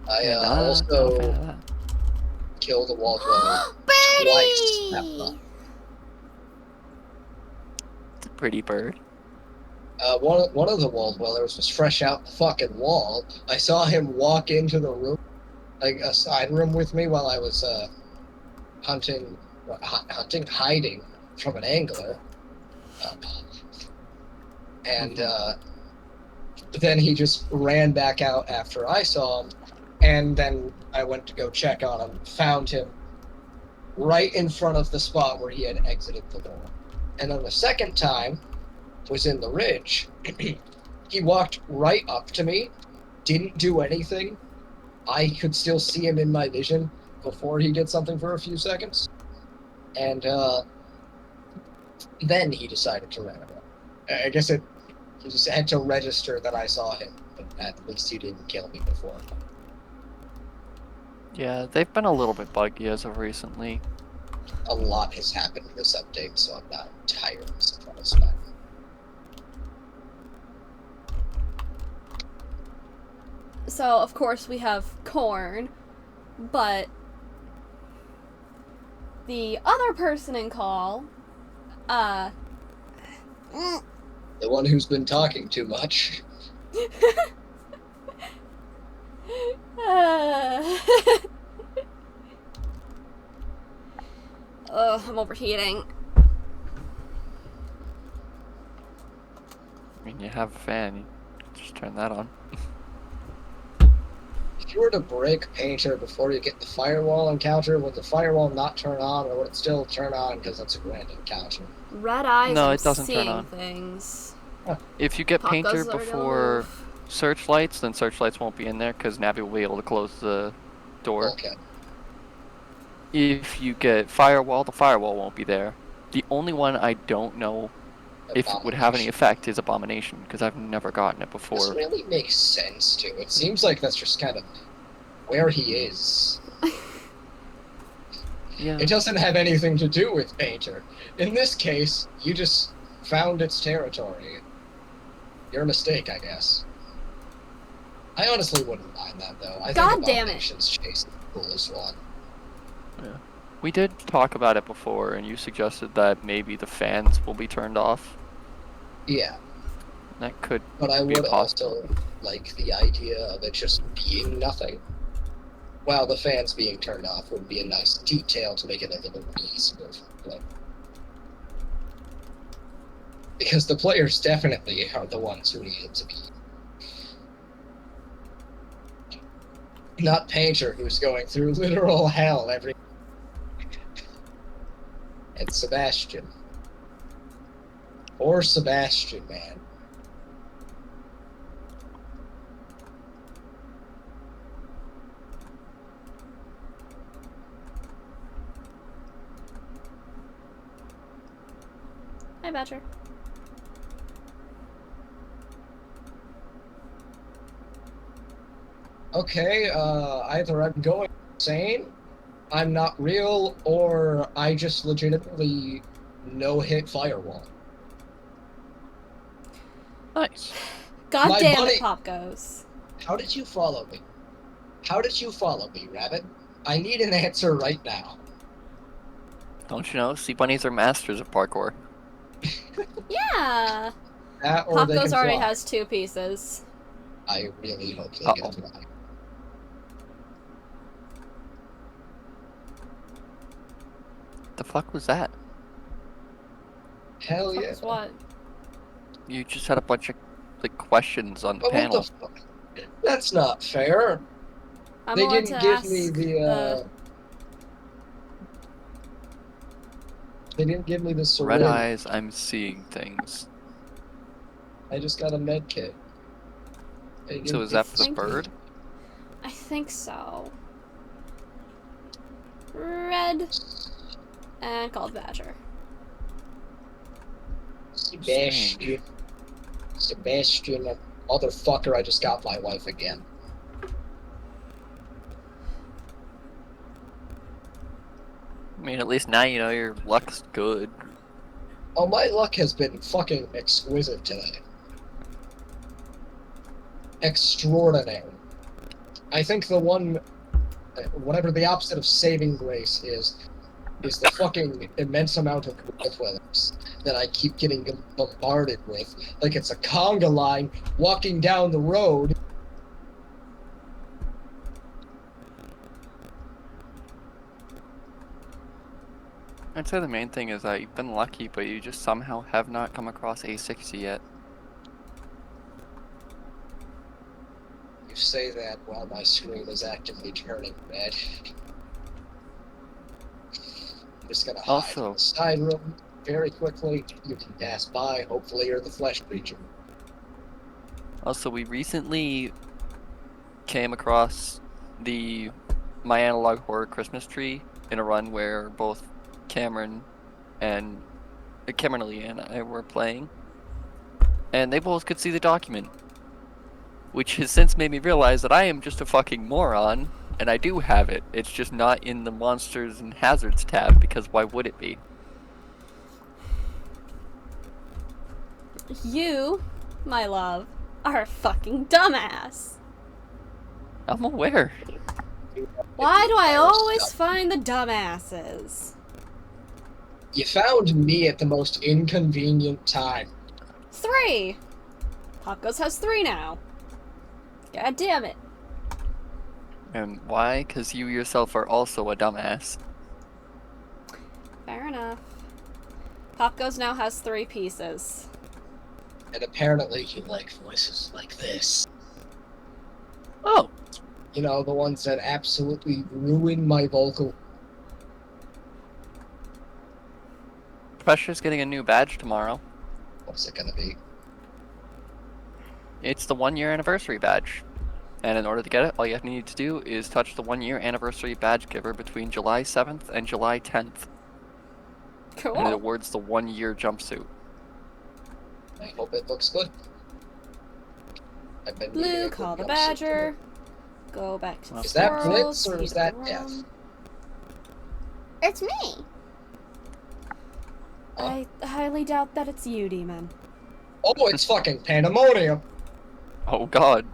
I Yeah, not a fan also of that. killed a wall dweller twice. Birdie! Pretty bird. One of the wall dwellers was fresh out the fucking wall. I saw him walk into the room, like a side room with me while I was hiding from an angler. And then he just ran back out after I saw him, and then I went to go check on him, found him right in front of the spot where he had exited the door. And then the second time was in the ridge. He walked right up to me, didn't do anything. I could still see him in my vision before he did something for a few seconds. And then he decided to run away. I guess he just had to register that I saw him, but at least he didn't kill me before. Yeah, they've been a little bit buggy as of recently. A lot has happened in this update, so I'm not entirely surprised by it. So, of course, we have corn, but the other person in call, The one who's been talking too much. I'm overheating. I mean, you have a fan, you just turn that on. If you were to break Painter before you get the firewall encounter, would the firewall not turn on, or would it still turn on because it's a grand encounter? Red eyes, No, I'm it doesn't turn seeing on. things. If you get Popgoes Painter are gonna before move. searchlights, then searchlights won't be in there because Navi will be able to close the door. Okay. If you get firewall, the firewall won't be there. The only one I don't know if it would have any effect is Abomination, because I've never gotten it This before. really makes sense, too. It seems like that's just kind of where he is. Yeah. It doesn't have anything to do with Painter. In this case, you just found its territory. Your mistake, I guess. I honestly wouldn't mind that, though. I God think damn it. Abomination's chase is the coolest one. Yeah. We did talk about it before, and you suggested that maybe the fans will be turned off. Yeah. That could But I be a would possibility. also like the idea of it just being nothing. While the fans being turned off would be a nice detail to make it a little easier for play. Because the players definitely are the ones who need it to be. Not Painter, who's going through literal hell every... And Sebastian. Poor Sebastian, man. Hi, Badger. Okay, either I'm going insane, I'm not real, or I just legitimately no-hit firewall. Nice. God My damn it, buddy, Popgoes. how did you follow me? How did you follow me, Rabbit? I need an answer right now. Don't you know? Sea bunnies are masters of parkour. Yeah. That or they Popgoes can already fly. has 2 pieces. I really hope they Uh-oh. can fly. The fuck was that? Hell Fuck yeah. is what? You just had a bunch of like questions on the But what the panel. fuck? That's not fair. I'm They allowed to didn't give me ask the, they didn't give me the Red syringe. eyes, I'm seeing things. I just got a med kit. So is that for the bird? I think so. Red and called Badger. Sebastian. Sebastian, motherfucker, I just got my wife again. I mean, at least now you know your luck's good. Oh, my luck has been fucking exquisite today. Extraordinary. I think the one, whatever the opposite of saving grace is the fucking immense amount of growth weathers that I keep getting bombarded with. Like it's a conga line walking down the road. I'd say the main thing is that you've been lucky, but you just somehow have not come across A60 yet. You say that while my screen is actively turning red. I'm just gonna hide in Also, the side room very quickly. You can pass by. Hopefully, you're the flesh creature. we recently came across the My Analog Horror Christmas Tree in a run where both Cameron and Cameron and Leanne and I were playing, and they both could see the document, which has since made me realize that I am just a fucking moron, and I do have it. It's just not in the Monsters and Hazards tab, because why would it be? You, my love, are a fucking dumbass. I'm aware. Why do I always find the dumbasses? You found me at the most inconvenient time. 3. Popgoes has 3 now. God damn it. And why? Because you yourself are also a dumbass. Fair enough. Popgoes now has 3 pieces. And apparently, you like voices like this. Oh, You know, the ones that absolutely ruin my vocal. Pressure's getting a new badge tomorrow. What's it gonna be? It's the 1 year anniversary badge. And in order to get it, all you need to do is touch the 1 year anniversary badge giver between July 7th and July 10th. Cool. And it awards the 1 year jumpsuit. I hope it looks good. I've been needing Blue, a good call the jumpsuit badger. Go back to the Is that squirrels. Blitz or is heat that up the Death? room. It's me. I highly doubt that it's you, demon. Oh, it's fucking pandemonium! Oh god.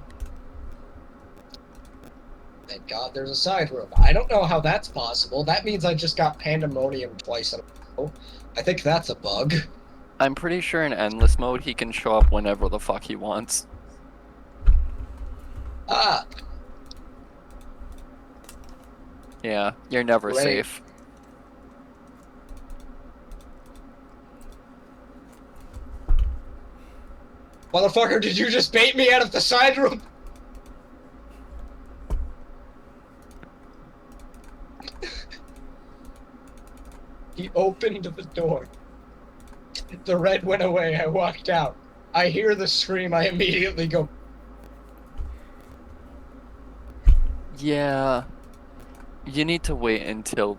Thank God there's a side room. I don't know how that's possible. That means I just got pandemonium twice in a row. I think that's a bug. I'm pretty sure in endless mode he can show up whenever the fuck he wants. Ah, Yeah, you're never Great. safe. motherfucker, did you just bait me out of the side room? He opened the door. The red went away. I walked out. I hear the scream. I immediately go. Yeah. You need to wait until,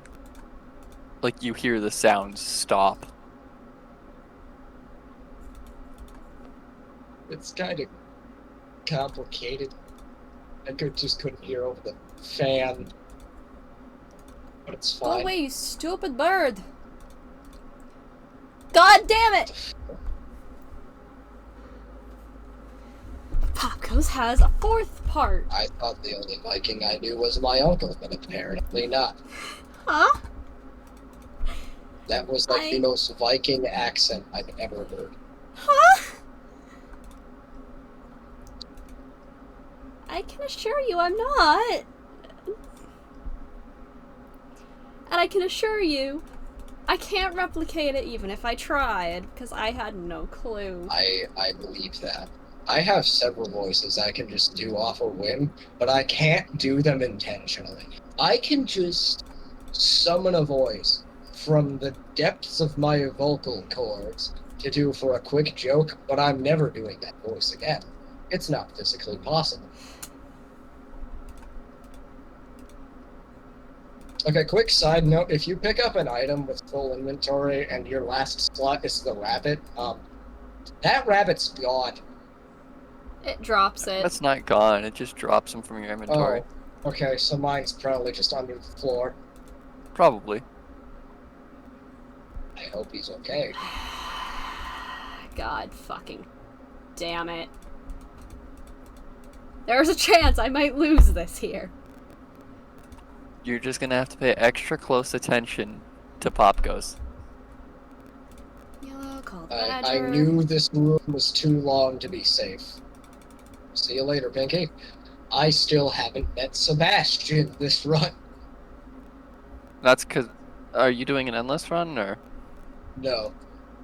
like, you hear the sounds stop. It's kind of complicated. I couldn't hear over the fan. But it's Go fine. away, you stupid bird! God damn it! Popgoes has a fourth part. I thought the only Viking I knew was my uncle, but apparently not. Huh? That was like the most Viking accent I've ever heard. Huh? I can assure you I'm not. And I can assure you, I can't replicate it even if I tried, because I had no clue. I believe that. I have several voices I can just do off a whim, but I can't do them intentionally. I can just summon a voice from the depths of my vocal cords to do for a quick joke, but I'm never doing that voice again. It's not physically possible. Okay, quick side note, if you pick up an item with full inventory and your last slot is the rabbit, that rabbit's gone. It drops it. That's not gone. It just drops them from your inventory. Oh, okay, so mine's probably just under the floor. Probably. I hope he's okay. God fucking damn it. There's a chance I might lose this here. You're just gonna have to pay extra close attention to Popgoes. Yellow called I badger. knew this room was too long to be safe. See you later, Pinky. I still haven't met Sebastian this run. That's cause. Are you doing an endless run or? No,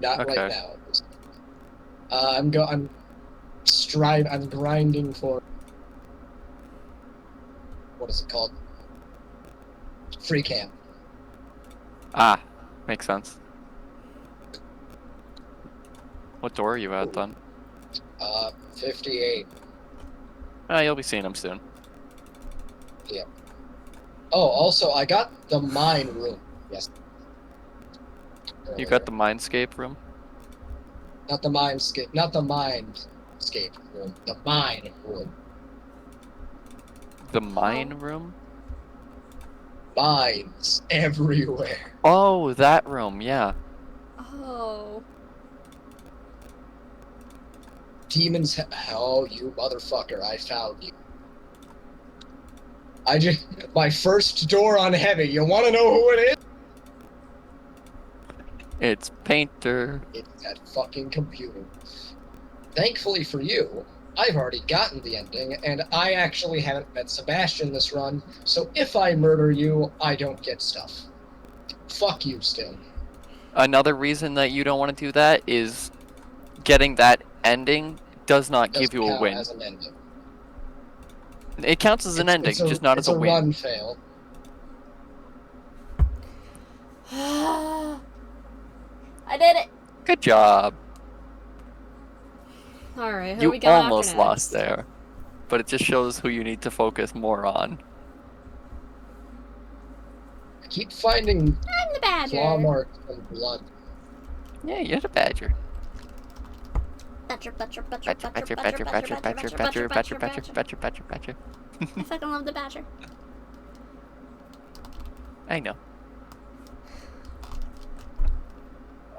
not Okay. right now. I'm grinding for, what is it called? Free camp. Ah, makes sense. What door are you at then? 58. Ah, you'll be seeing him soon. Yeah. Oh, also, I got the mine room. Yes. You got the Mindscape room? Not the mindscape. Not the mindscape room. The mine room. The mine room? Mines everywhere. Oh, that room, yeah. Oh. Demons. Oh, you motherfucker! I found you. My first door on heavy. You want to know who it is? It's Painter. It's that fucking computer. Thankfully for you, I've already gotten the ending, and I actually haven't met Sebastian this run, so if I murder you, I don't get stuff. Fuck you still. Another reason that you don't want to do that is getting that ending does not give you a Count win. as an ending. It counts as an ending, just not as a win. It's a run fail. I did it. Good job. Alright, who You we got almost after lost next? there, but it just shows who you need to focus more on. I keep finding I'm the claw badger. marks and blood. Yeah, you're the badger. Badger, badger, Badger, badger, badger, badger, badger, badger, badger, badger, badger, badger, badger. I fucking love the badger. I know.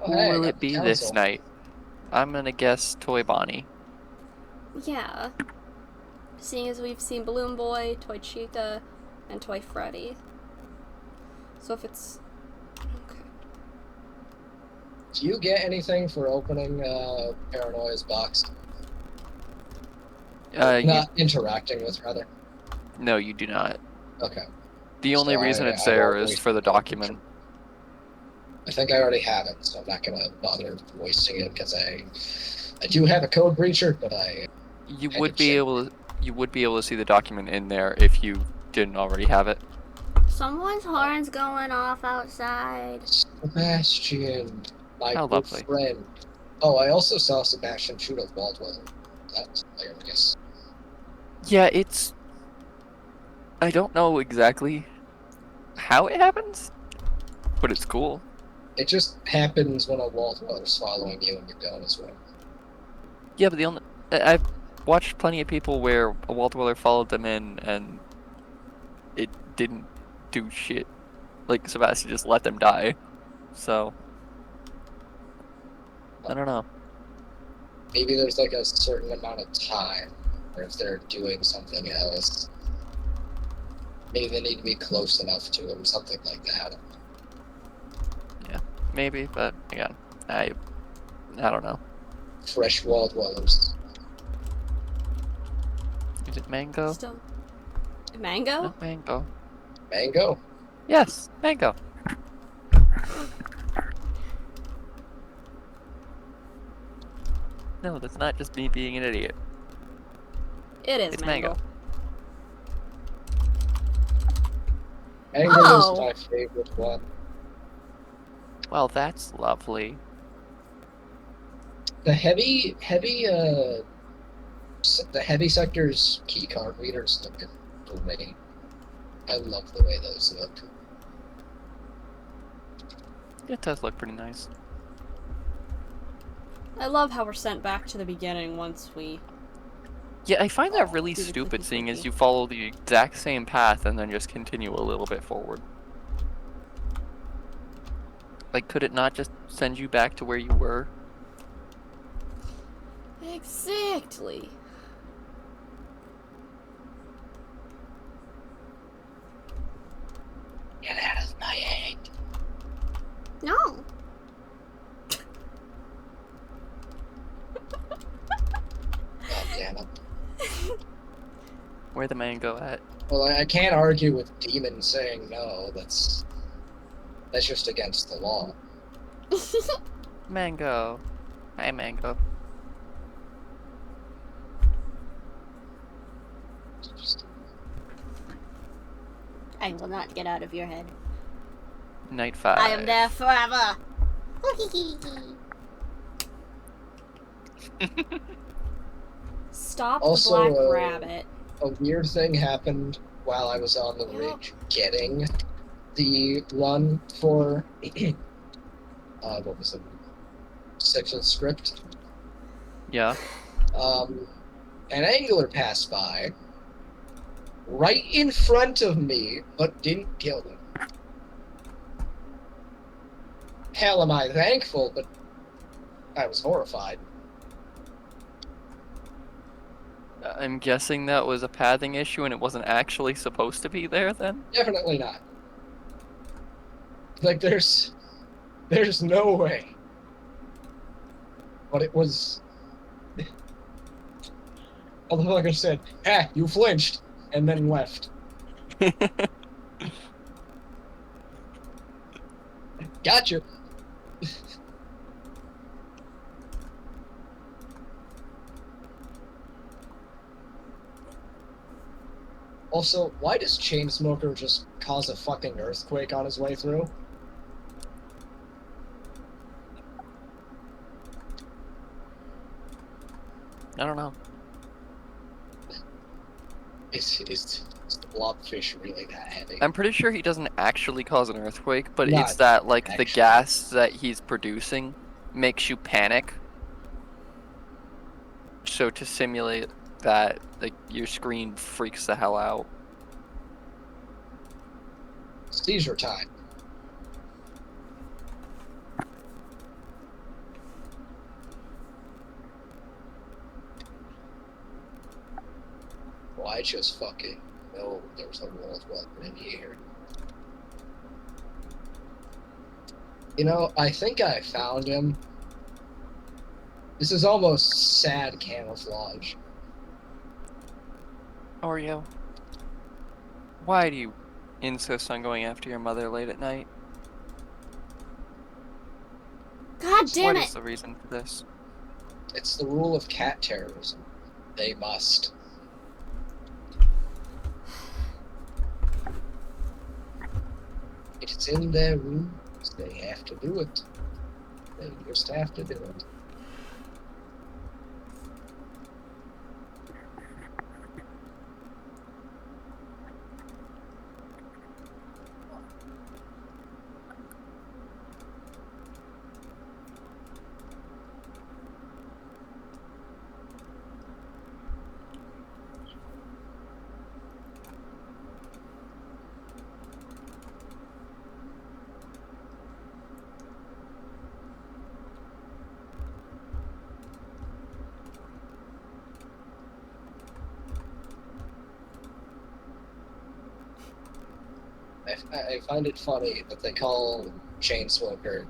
Oh, Who hey, I will got it the be this council. night? I'm gonna guess Toy Bonnie. Yeah. Seeing as we've seen Balloon Boy, Toy Chica, and Toy Freddy. So if it's... Okay. Do you get anything for opening Paranoia's box? Not interacting with, rather. No, you do not. Okay. The only So reason I it's there won't is waste for the my document. I think I already have it, so I'm not gonna bother wasting it because I do have a code breacher, but You I would did be check. able to see the document in there if you didn't already have it. Someone's horn's going off outside. Sebastian, my How good lovely. friend. Oh, I also saw Sebastian shoot a Baldwin. That's hilarious. Yeah, it's... I don't know exactly how it happens, but it's cool. It just happens when a Waldweller's following you and you're going as well. Yeah, but I've watched plenty of people where a wall dweller followed them in and it didn't do shit. Like Sebastian just let them die. So I don't know. Maybe there's like a certain amount of time, or if they're doing something else, maybe they need to be close enough to him, something like that. Yeah, maybe, but again, I don't know. Fresh wall dwellers. Is it mango? Still. Mango? No, mango. Mango? Yes, mango. No, that's not just me being an idiot. It is It's mango. mango. Mango Oh. is my favorite one. Well, that's lovely. The heavy sector's key card readers look good for me. I love the way those look. It does look pretty nice. I love how we're sent back to the beginning once we. Yeah, I find that really Do the stupid, clicky seeing as clicky. you follow the exact same path and then just continue a little bit forward. Like, could it not just send you back to where you were? Exactly. Get out of my head. No. God damn it. Where the mango at? Well, I can't argue with Demon saying no. That's just against the law. Mango. Hi, mango. Just- I will not get out of your head. Night 5. I am there forever. Stop Also, the black rabbit. A weird thing happened while I was on the ridge getting the run for what was it? Section script. Yeah. An angler passed by right in front of me, but didn't kill him. Hell, am I thankful, but I was horrified. I'm guessing that was a pathing issue and it wasn't actually supposed to be there then? Definitely not. Like, there's no way. But it was... Although, like I said, you flinched, and then left. Gotcha. Also, why does Chainsmoker just cause a fucking earthquake on his way through? I don't know. Is the blobfish really that heavy? I'm pretty sure he doesn't actually cause an earthquake, but Not it's that, like, the actually. gas that he's producing makes you panic. So to simulate that, like, your screen freaks the hell out. Seizure time. Well, I just fucking know there's a world weapon in here. You know, I think I found him. This is almost sad camouflage. Oreo, why do you insist on going after your mother late at night? God damn What it. is the reason for this? It's the rule of cat terrorism. They must. It's in their rules. They have to do it. They just have to do it. I find it funny that they call Chainsmoker,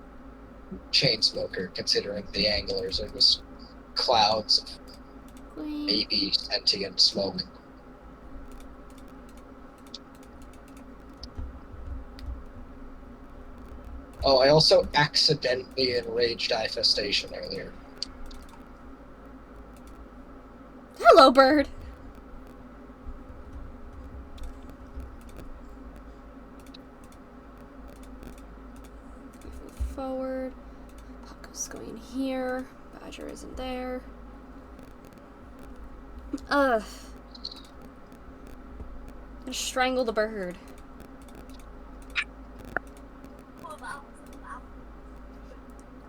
considering the anglers are just clouds of Queen. maybe sentient smoke. Oh, I also accidentally enraged Infestation earlier. Hello, bird. Move forward. Popgoes going in here. Badger isn't there. Ugh. I'm gonna strangle the bird.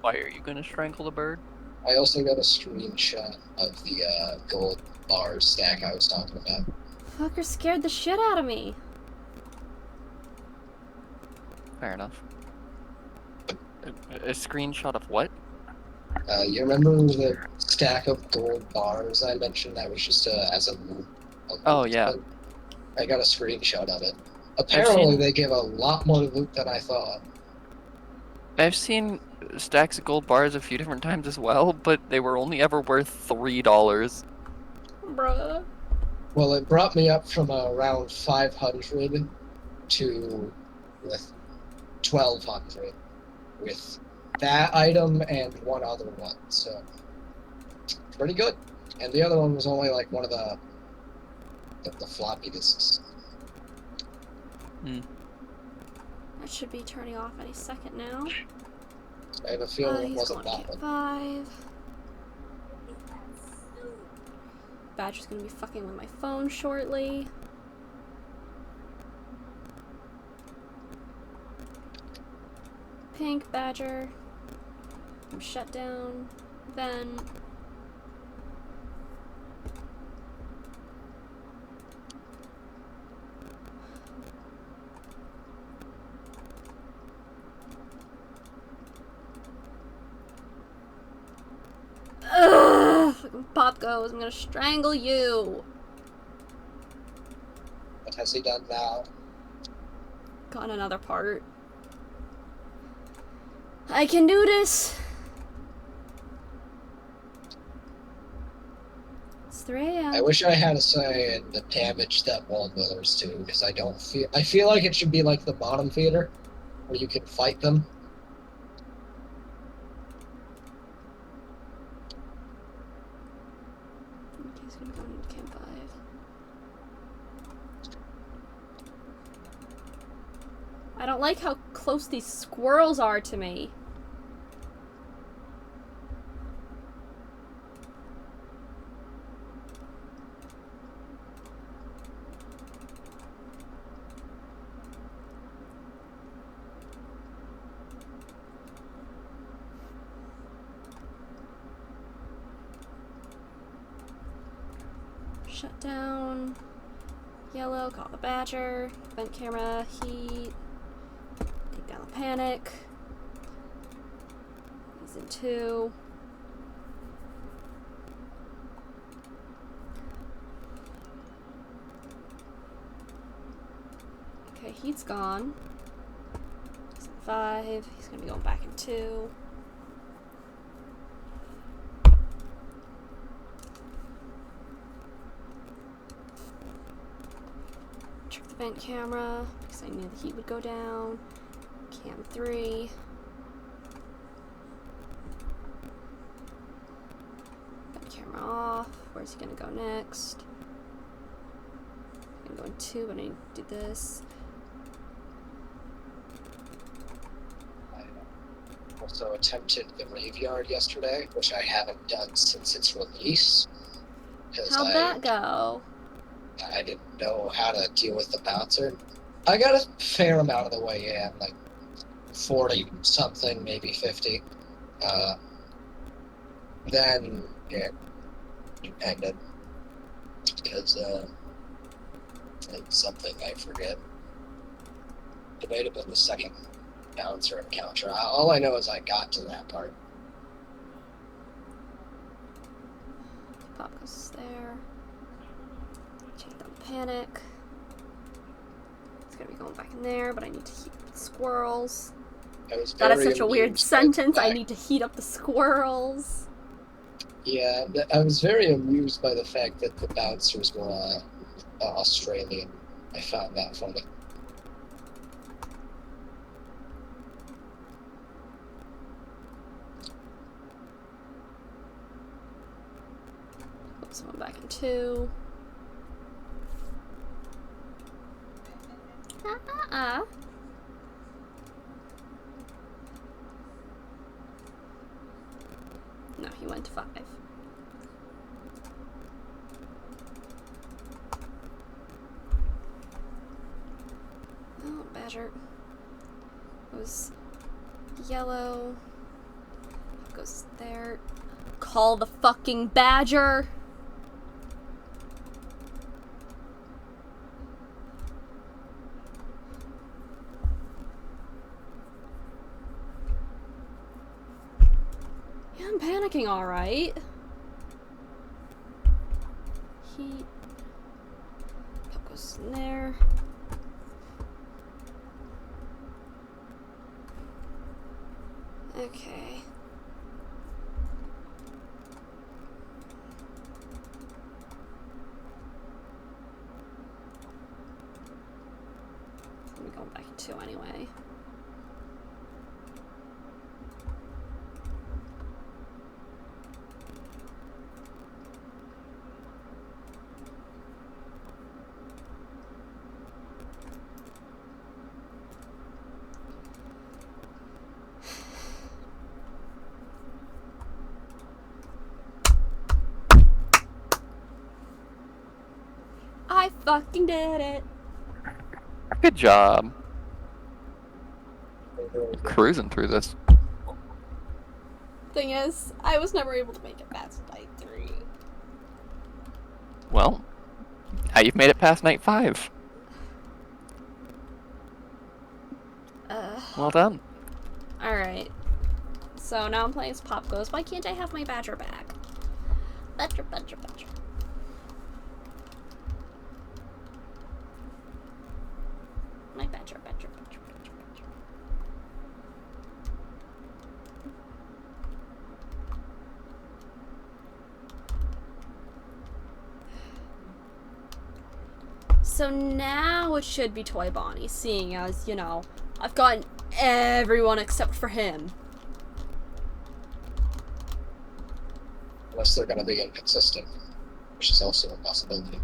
Why are you gonna strangle the bird? I also got a screenshot of the gold bar stack I was talking about. Fucker scared the shit out of me. Fair enough. A screenshot of what? You remember the stack of gold bars I mentioned that was just as a loop? Oh, yeah. I got a screenshot of it. Apparently, seen- they give a lot more loot than I thought. I've seen stacks of gold bars a few different times as well, but they were only ever worth $3. Bruh. Well, it brought me up from around 500 to with 1200 with that item and one other one. So pretty good. And the other one was only like one of the floppy disks. That should be turning off any second now. I have a feeling it He's wasn't going that to one. K5. Badger's gonna be fucking with my phone shortly. Pink Badger. I'm shut down. Then ugh, fucking Popgoes, I'm gonna strangle you. What has he done now? Got another part. I can do this. It's 3 a.m. I wish I had a say in the damage that wall dwellers do, because I feel like it should be like the bottom theater, where you can fight them. Okay, he's gonna go into Camp 5. I don't like how close these squirrels are to me. Shut down. Yellow, call the badger. Vent camera, heat. Take down the panic. He's in 2. Okay, heat's gone. He's in 5. He's gonna be going back in 2. Check the vent camera because I knew the heat would go down. Cam 3. Vent camera off. Where's he gonna go next? I'm gonna go in 2, but I need to do this. I also attempted the graveyard yesterday, which I haven't done since its release. How'd that go? I didn't know how to deal with the bouncer. I got a fair amount of the way in, like 40 something, maybe 50. Then it ended because it's something I forget. It might have been the second bouncer encounter. All I know is I got to that part. Popgoes is there. Take down the panic. He's gonna be going back in there, but I need to heat up the squirrels. I was That is very such a weird amused by the sentence. I fact- need to heat up the squirrels. Yeah, I was very amused by the fact that the bouncers were Australian. I found that funny. Put someone back in 2. No, he went to 5. Oh, badger. Goes yellow. Goes there. Call the fucking badger. Yeah, I'm panicking, alright. Heat. That goes in there. Okay. Let me go back in 2 anyway. I fucking did it. Good job. Cruising through this. Thing is, I was never able to make it past night 3. Well, now you've made it past night 5. Well done. Alright. So now I'm playing as Popgoes. Why can't I have my badger back? Badger, badger, badger. My badger, badger, badger, badger, badger. So now it should be Toy Bonnie, seeing as, you know, I've gotten everyone except for him. Unless they're going to be inconsistent, which is also a possibility.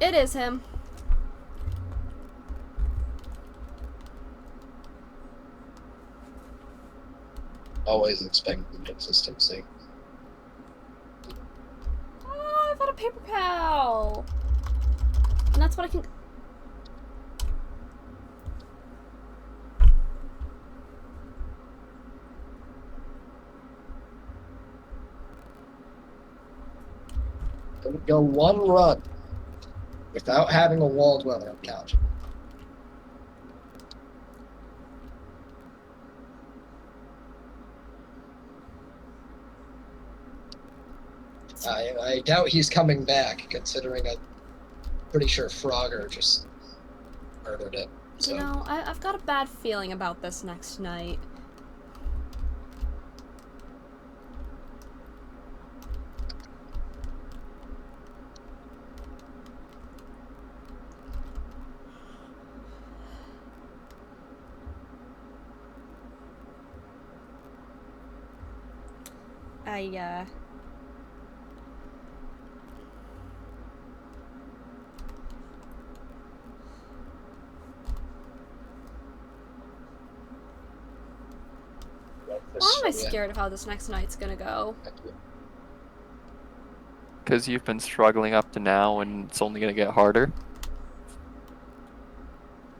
It is him. Always expect inconsistency. Oh, I've got a paper pal. And that's what I can... Don't go one run without having a wall dweller on couch. I doubt he's coming back, considering I'm pretty sure Frogger just murdered it. So. You know, I've got a bad feeling about this next night. Why am I scared of how this next night's gonna go? Because you've been struggling up to now and it's only going to get harder.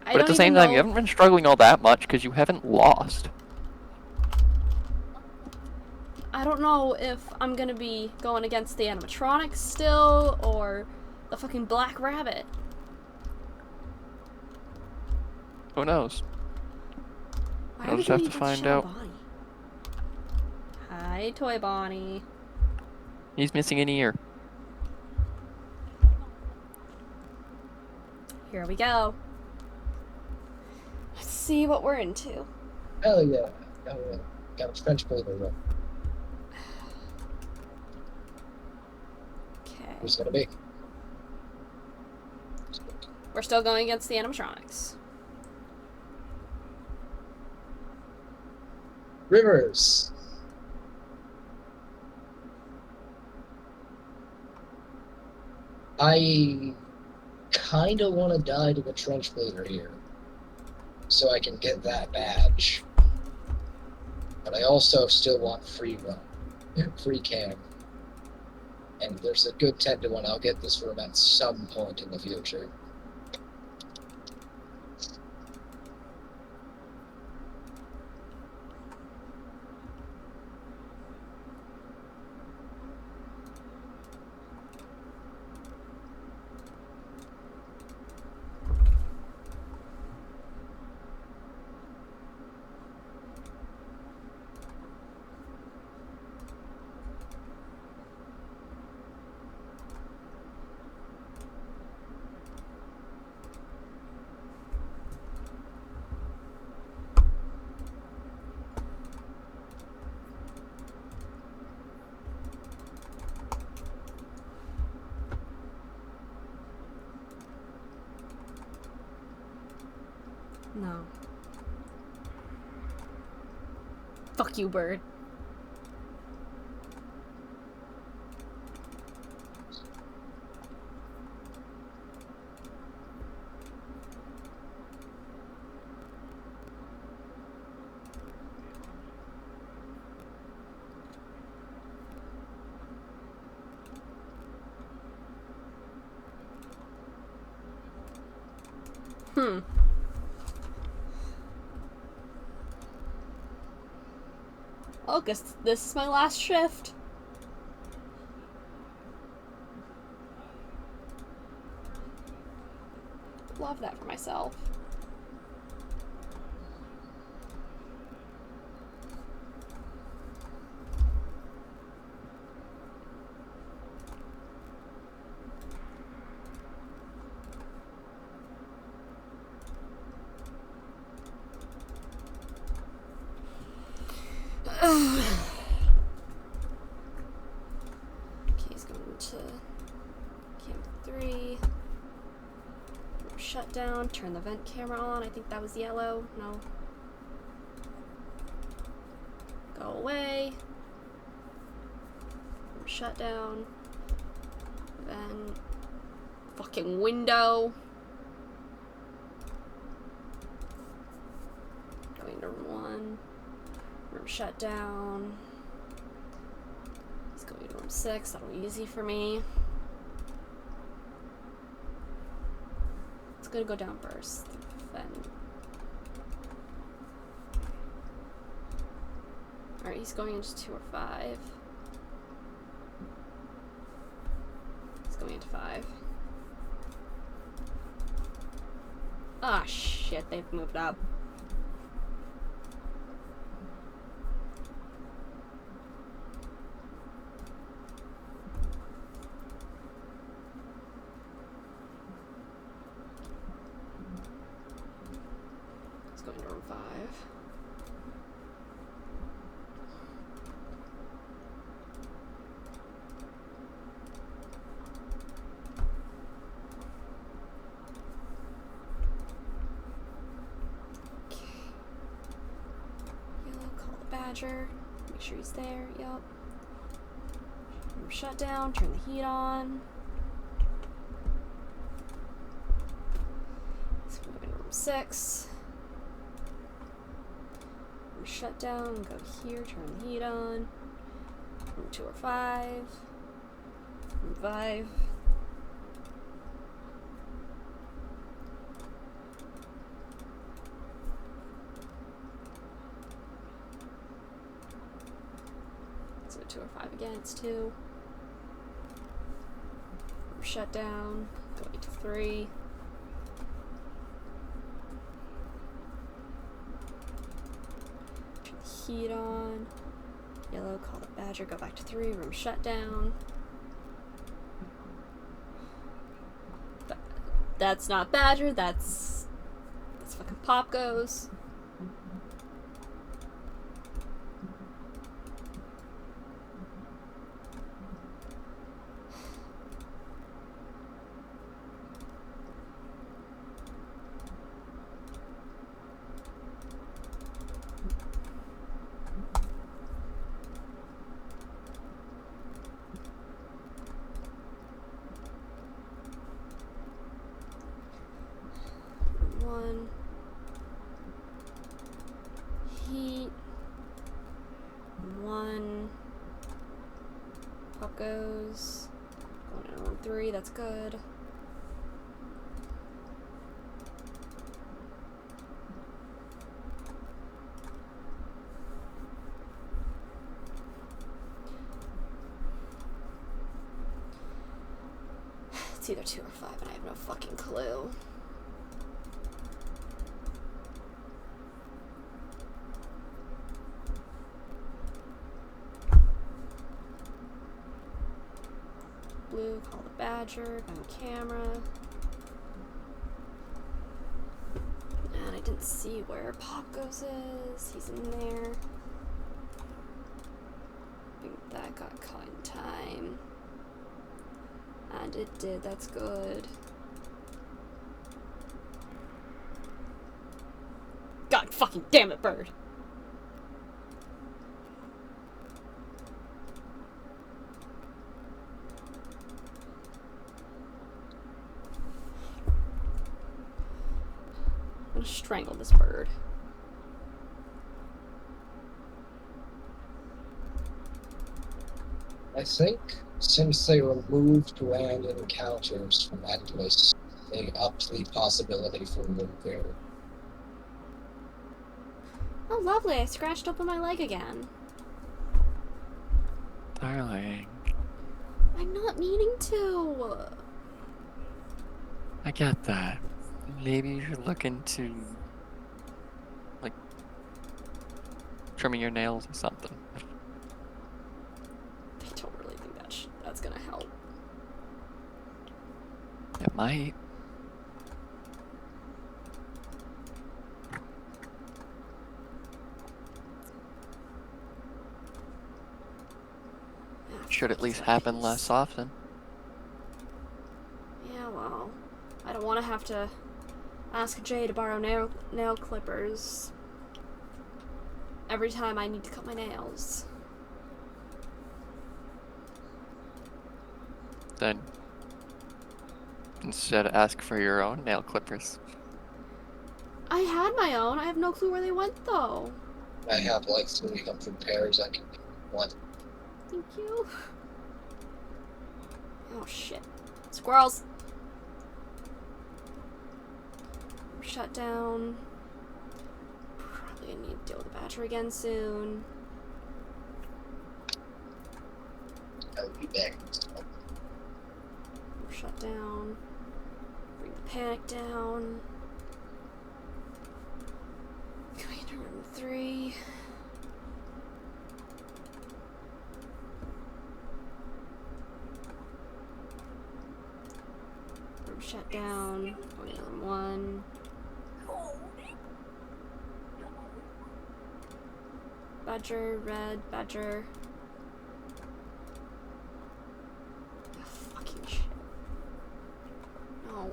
But at the same time, you haven't been struggling all that much because you haven't lost. I don't know if I'm gonna be going against the animatronics still, or the fucking black rabbit. Who knows? Why I'll are we just have going to against find out. Bonnie? Hi, Toy Bonnie. He's missing an ear. Here we go. Let's see what we're into. Hell yeah. Oh, yeah. Got a French blader room. Okay. Who's gonna be? We're still going against the animatronics. Rivers. I kind of want to die to the trench blader here, so I can get that badge. But I also still want free run, free cam. And there's a good 10 to 1 I'll get this room at some point in the future. No. Fuck you, bird. Oh, guess this is my last shift. Love that for myself. Okay, he's going to camp 3. Shut down, turn the vent camera on. I think that was yellow. No. Go away. Shut down. Vent. Fucking window. Going to room 1. Room shut down. He's going to room 6. That'll be easy for me. It's gonna go down first. Then. Alright, he's going into 2 or 5. He's going into 5. Ah, shit, they've moved up. Going to room 5. Okay. Yellow, call the badger. Make sure he's there. Yup. Room shut down. Turn the heat on. Let's move into room 6. Shut down, go here, turn the heat on. Room 2 or 5. Room 5. So 2 or 5 again, it's 2. Room shut down, going to 3. Heat on. Yellow, call the badger, go back to 3, room shut down. That's not Badger, that's fucking Popgoes. One. Heat. One. Popgoes. Going on 3, that's good. It's either 2 or 5, and I have no fucking clue. Blue, call the Badger, on camera. And I didn't see where Popgoes is. He's in there. I think that got caught in time. And it did, that's good. God fucking damn it, bird! I'm gonna strangle this bird. I think since they removed random encounters from Endless, they upped the possibility for moving. Oh, lovely, I scratched open my leg again. Darling, I'm not meaning to. I get that. Maybe you should look into, like, trimming your nails or something. I don't really think that's gonna help. It might. Should at least happen less often. Yeah, well, I don't want to have to ask Jay to borrow nail clippers every time I need to cut my nails. Then instead ask for your own nail clippers. I had my own. I have no clue where they went, though. I have like 300 pairs I can one. Thank you. Oh, shit. Squirrels! Shut down. Probably gonna need to deal with the Badger again soon. I'll be back. Shut down. Bring the panic down. Going into room 3. Room shut down. Going into room 1. Badger, red, Badger. Oh, fucking shit. No.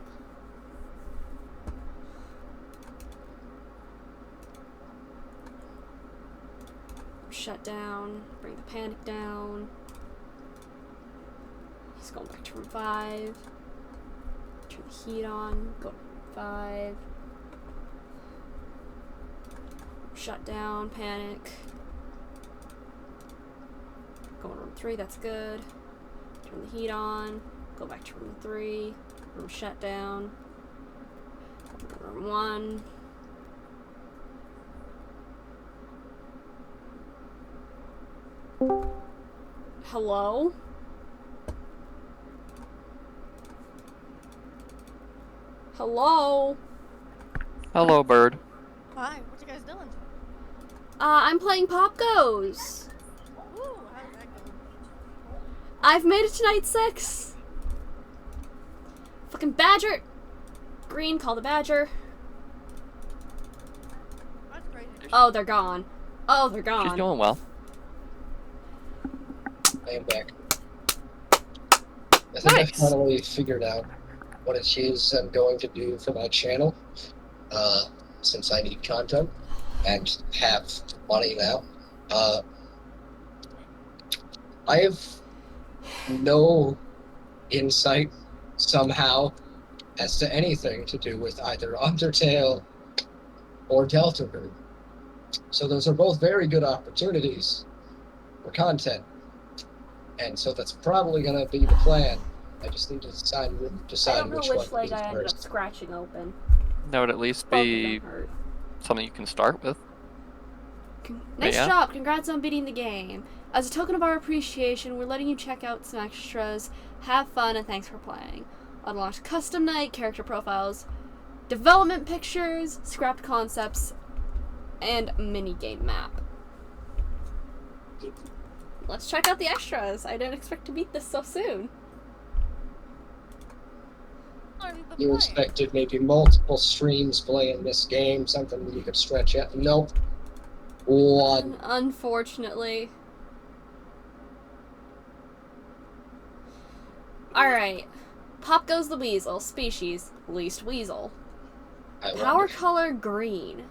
Shut down. Bring the panic down. He's going back to room 5. Turn the heat on. Go to room 5. Shut down. Panic. Go to room 3. That's good. Turn the heat on. Go back to room 3. Room shut down. Room 1. Hello? Hello? Hello, bird. Hi, what you guys doing? I'm playing Popgoes. Ooh, how's that going? I've made it to night 6. Fucking Badger. green, call the badger. That's crazy. Oh, they're gone. Oh, they're She's gone. doing well. I am back. I think Nice. I finally figured out what it is I'm going to do for my channel. Since I need content and have money now. I have no insight somehow as to anything to do with either Undertale or Deltarune. So those are both very good opportunities for content. And so that's probably going to be the plan. I just need to decide I don't know which which one to leg do I ended up first. scratching open. That would at least Both of be them hurt. something you can start with. Nice yeah. job! Congrats on beating the game. As a token of our appreciation, we're letting you check out some extras. Have fun and thanks for playing. Unlocked custom night, character profiles, development pictures, scrapped concepts, and minigame map. Let's check out the extras. I didn't expect to beat this so soon. How long have you been You playing? expected maybe multiple streams playing this game, something that you could stretch out. Nope. One. Unfortunately. Alright. Popgoes the Weasel. Species. Least Weasel. I Power wonder. color green.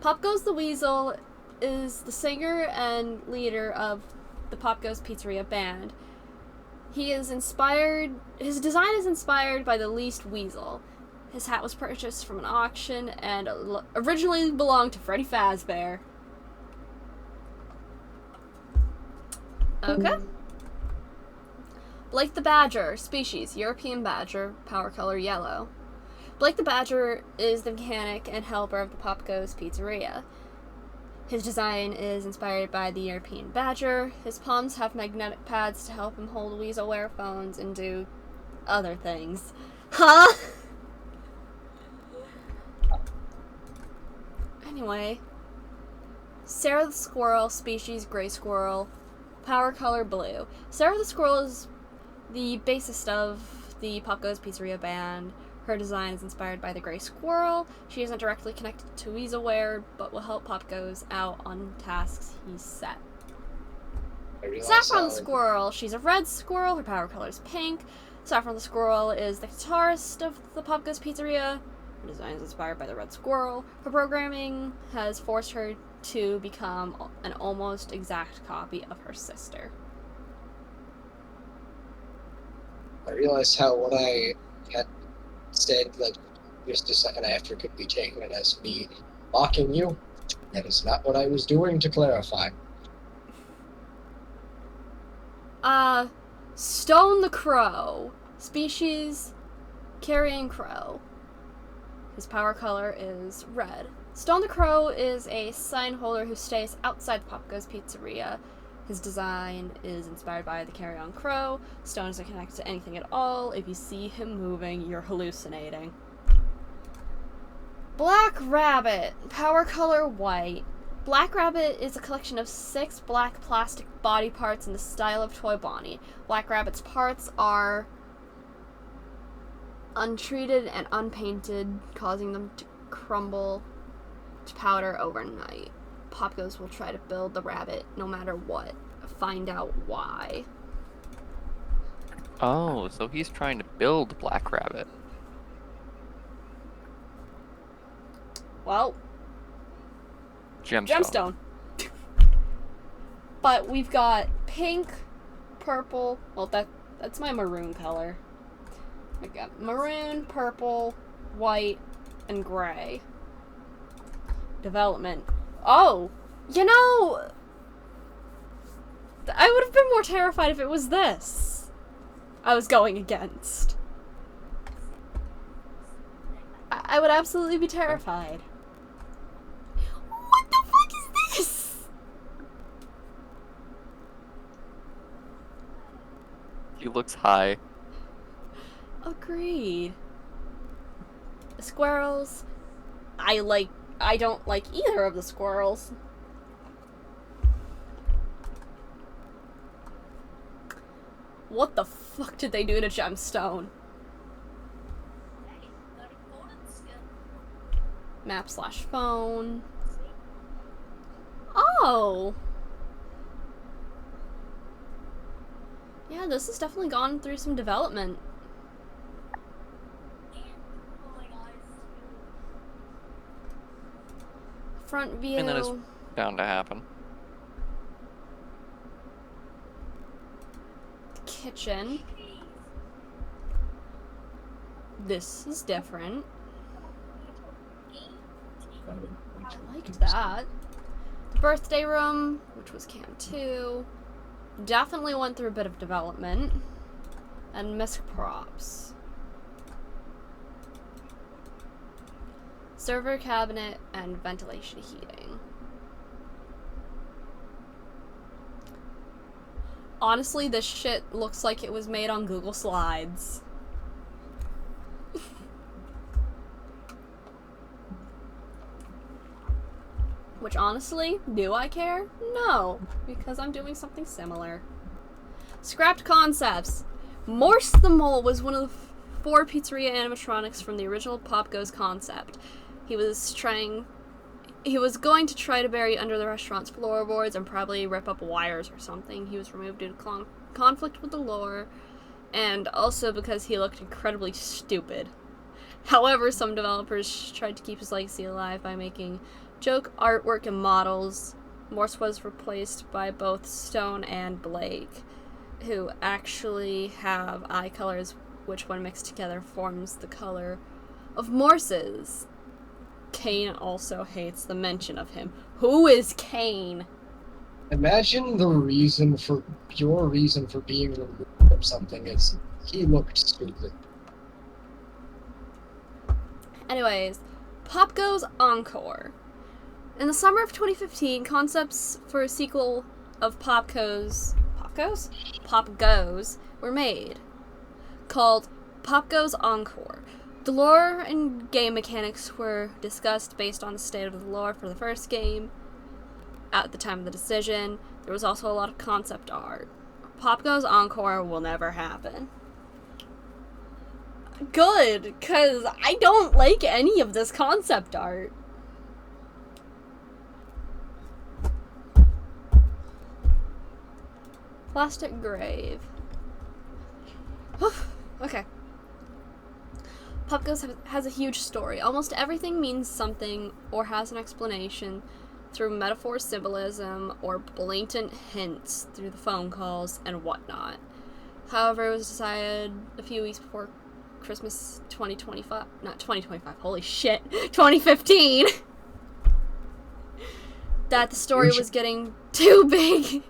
Popgoes the Weasel is the singer and leader of the Popgoes Pizzeria band. His design is inspired by the Least Weasel. His hat was purchased from an auction and originally belonged to Freddy Fazbear. Okay. Blake the Badger, species, European Badger, power color yellow. Blake the Badger is the mechanic and helper of the Popgoes Pizzeria. His design is inspired by the European Badger. His palms have magnetic pads to help him hold weaselware phones and do other things. Huh? Anyway. Sarah the Squirrel, species gray squirrel, power color blue. Sarah the Squirrel is the bassist of the Popgoes Pizzeria band. Her design is inspired by the gray squirrel. She isn't directly connected to weaselware, but will help Popgoes out on tasks he's set. Saffron the Squirrel. She's a red squirrel. Her power color is pink. Saffron the Squirrel is the guitarist of the Popgoes Pizzeria. Her design is inspired by the red squirrel. Her programming has forced her to become an almost exact copy of her sister. I realized how when I had said, like, just a second after could be taken as me mocking you, that is not what I was doing, to clarify. Stone the Crow. Species, carrion crow. His power color is red. Stone the Crow is a sign holder who stays outside the Popgoes Pizzeria. His design is inspired by the carrion crow. Stone isn't connected to anything at all. If you see him moving, you're hallucinating. Black Rabbit. Power color white. Black Rabbit is a collection of 6 black plastic body parts in the style of Toy Bonnie. Black Rabbit's parts are untreated and unpainted, causing them to crumble to powder overnight. Popgoes will try to build the rabbit no matter what. Find out why. Oh, so he's trying to build Black Rabbit. Well, Gemstone. gemstone. But we've got pink, purple. Well, that's my maroon color. I got maroon, purple, white, and gray. Development. Oh, you know, I would have been more terrified if it was this I was going against. I would absolutely be terrified. What the fuck is this? He looks high. Agreed. The squirrels. I don't like either of the squirrels. What the fuck did they do to Gemstone? Map/phone. Oh! Yeah, this has definitely gone through some development. Front view. And then it's bound to happen. Kitchen. This is different. I liked that. The birthday room, which was Cam 2, definitely went through a bit of development. And misc props. Server cabinet and ventilation heating. Honestly, this shit looks like it was made on Google Slides. Which honestly, do I care? No, because I'm doing something similar. Scrapped concepts. Morse the Mole was one of the 4 pizzeria animatronics from the original Popgoes concept. He was going to try to bury under the restaurant's floorboards and probably rip up wires or something. He was removed due to conflict with the lore, and also because he looked incredibly stupid. However, some developers tried to keep his legacy alive by making joke artwork and models. Morse was replaced by both Stone and Blake, who actually have eye colors, which when mixed together forms the color of Morse's. Kane also hates the mention of him. Who is Kane? Imagine your reason for being removed from something is he looked stupid. Anyways, Popgoes Encore. In the summer of 2015, concepts for a sequel of Popgoes were made, called Popgoes Encore. The lore and game mechanics were discussed based on the state of the lore for the first game. At the time of the decision, there was also a lot of concept art. Popgoes Encore will never happen. Good, because I don't like any of this concept art. Plastic grave. Okay. Popgoes has a huge story. Almost everything means something or has an explanation through metaphor, symbolism, or blatant hints through the phone calls and whatnot. However, it was decided a few weeks before Christmas 2025, not 2025, holy shit, 2015, that the story was getting too big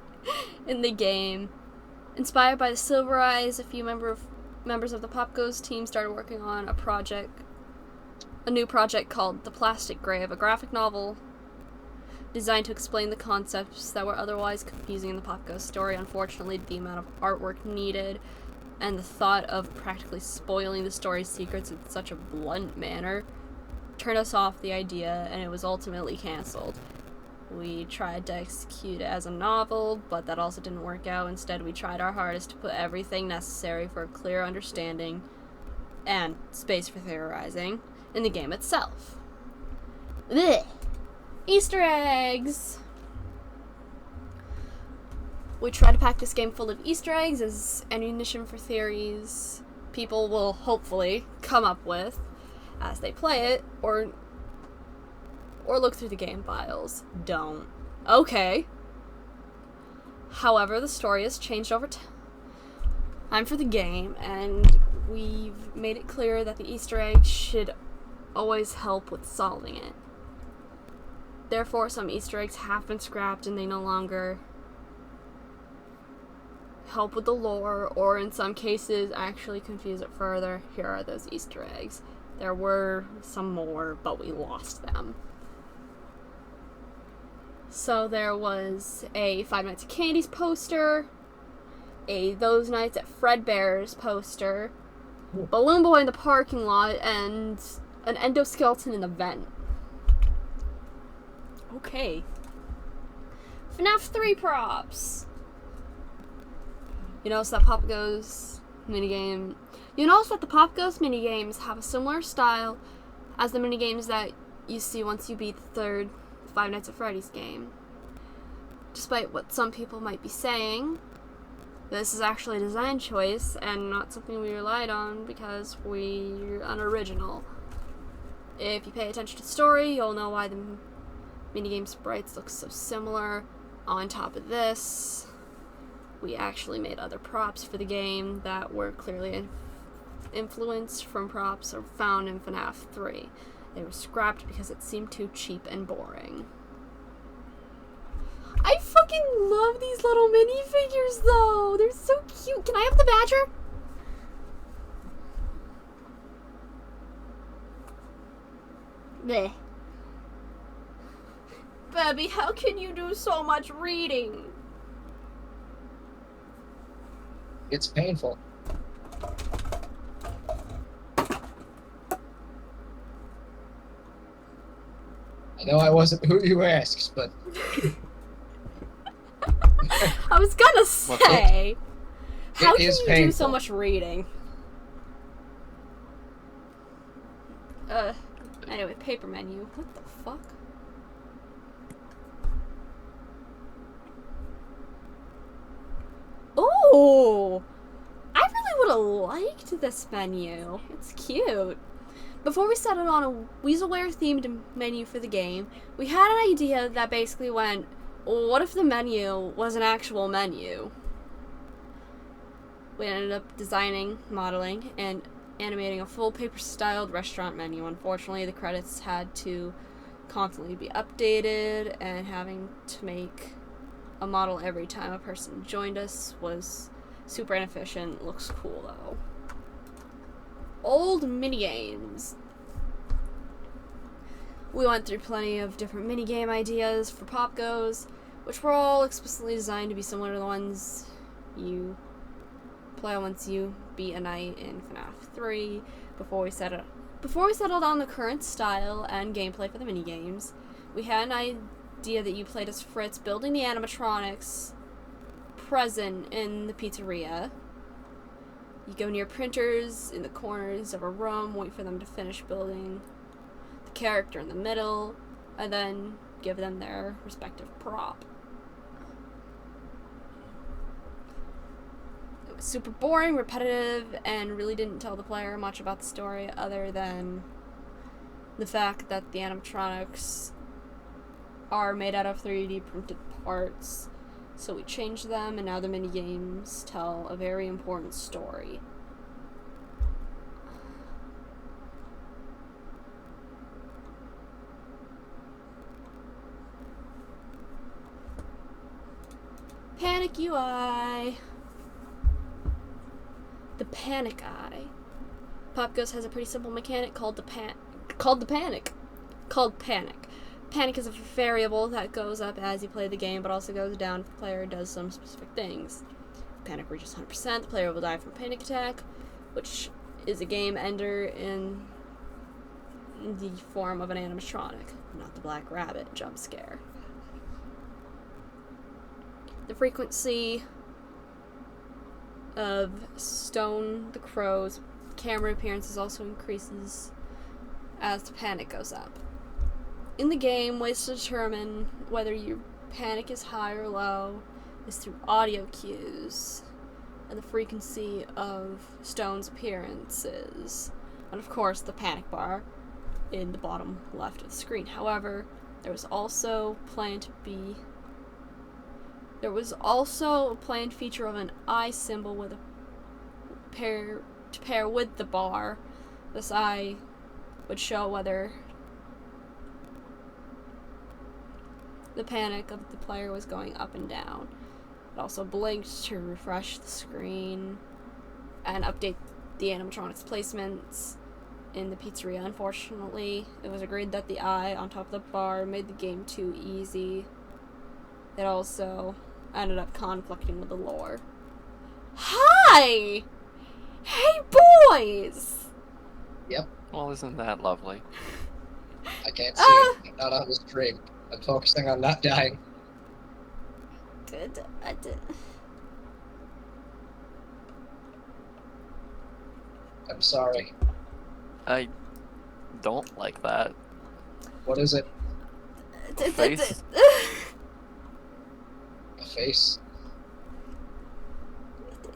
in the game. Inspired by the Silver Eyes, a few members of the Popgoes team started working on a new project called The Plastic Grave, a graphic novel designed to explain the concepts that were otherwise confusing in the Popgoes story. Unfortunately, the amount of artwork needed and the thought of practically spoiling the story's secrets in such a blunt manner turned us off the idea, and it was ultimately cancelled. We tried to execute it as a novel, but that also didn't work out. Instead, we tried our hardest to put everything necessary for a clear understanding and space for theorizing in the game itself. Blech. Easter eggs! We try to pack this game full of Easter eggs as ammunition for theories people will hopefully come up with as they play it, or look through the game files. Don't. Okay. However, the story has changed over time for the game, and we've made it clear that the Easter egg should always help with solving it. Therefore, some Easter eggs have been scrapped and they no longer help with the lore, or in some cases actually confuse it further. Here are those Easter eggs. There were some more, but we lost them. So there was a Five Nights at Candy's poster, a Those Nights at Fredbear's poster, Balloon Boy in the parking lot, and an endoskeleton in the vent. Okay. FNAF 3 props. You notice that Popgoes minigames have a similar style as the minigames that you see once you beat the third Five Nights at Freddy's game. Despite what some people might be saying, this is actually a design choice and not something we relied on because we're unoriginal. If you pay attention to the story, you'll know why the minigame sprites look so similar. On top of this, we actually made other props for the game that were clearly influenced from props found in FNAF 3. They were scrapped because it seemed too cheap and boring. I fucking love these little minifigures though! They're so cute! Can I have the badger? Bleh. Baby, how can you do so much reading? It's painful. I know I wasn't who you asked, but I was gonna say, how can is you do so painful. much reading? Anyway, paper menu. What the fuck? Ooh! I really would have liked this menu. It's cute. Before we settled on a Weaselware themed menu for the game, we had an idea that basically went, what if the menu was an actual menu? We ended up designing, modeling, and animating a full paper-styled restaurant menu. Unfortunately, the credits had to constantly be updated, and having to make a model every time a person joined us was super inefficient. Looks cool, though. Old minigames. We went through plenty of different minigame ideas for Popgoes, which were all explicitly designed to be similar to the ones you play once you beat a night in FNAF 3. Before we settled on the current style and gameplay for the minigames, we had an idea that you played as Fritz building the animatronics present in the pizzeria. You go near printers in the corners of a room, wait for them to finish building the character in the middle, and then give them their respective prop. It was super boring, repetitive, and really didn't tell the player much about the story other than the fact that the animatronics are made out of 3D printed parts. So we changed them, and now the minigames tell a very important story. Panic UI. The Panic Eye. Popgoes has a pretty simple mechanic called Panic. Panic is a variable that goes up as you play the game, but also goes down if the player does some specific things. If panic reaches 100%, the player will die from panic attack, which is a game ender in the form of an animatronic, not the Black Rabbit jump scare. The frequency of Stone the Crow's camera appearances also increases as the panic goes up. In the game, ways to determine whether your panic is high or low is through audio cues and the frequency of Stone's appearances, and of course the panic bar in the bottom left of the screen. However, there was also a planned feature of an eye symbol with a pair with the bar. This eye would show whether the panic of the player was going up and down. It also blinked to refresh the screen and update the animatronics placements in the pizzeria. Unfortunately, it was agreed that the eye on top of the bar made the game too easy. It also ended up conflicting with the lore. Hi! Hey, boys! Yep, Well, isn't that lovely? I can't see it. I'm not on the stream. I'm focusing on not dying. Good. I did. I'm sorry. I don't like that. What is it? A face? A face?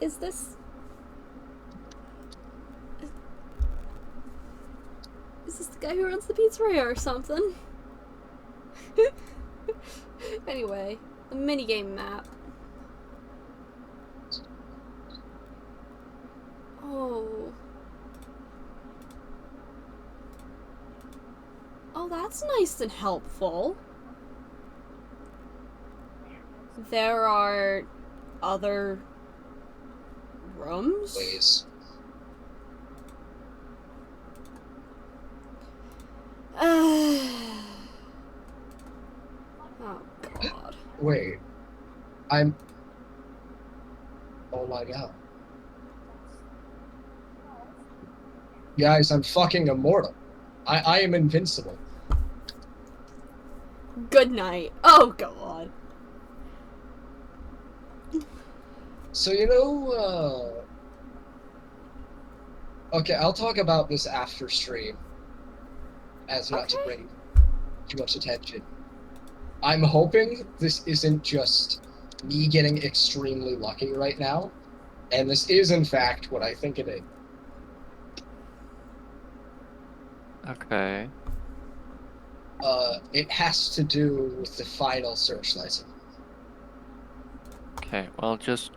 Is this... Is this the guy who runs the pizzeria or something? Anyway, the minigame map. Oh. Oh, that's nice and helpful. There are other rooms? Please. Oh, God. Wait. I'm... Oh my god. Guys, I'm fucking immortal. I am invincible. Good night. Oh, God. So, you know, okay, I'll talk about this after stream, as not to Okay. bring too much attention. I'm hoping this isn't just me getting extremely lucky right now, and this is, in fact, what I think it is. Okay. It has to do with the final search license. Okay, well, just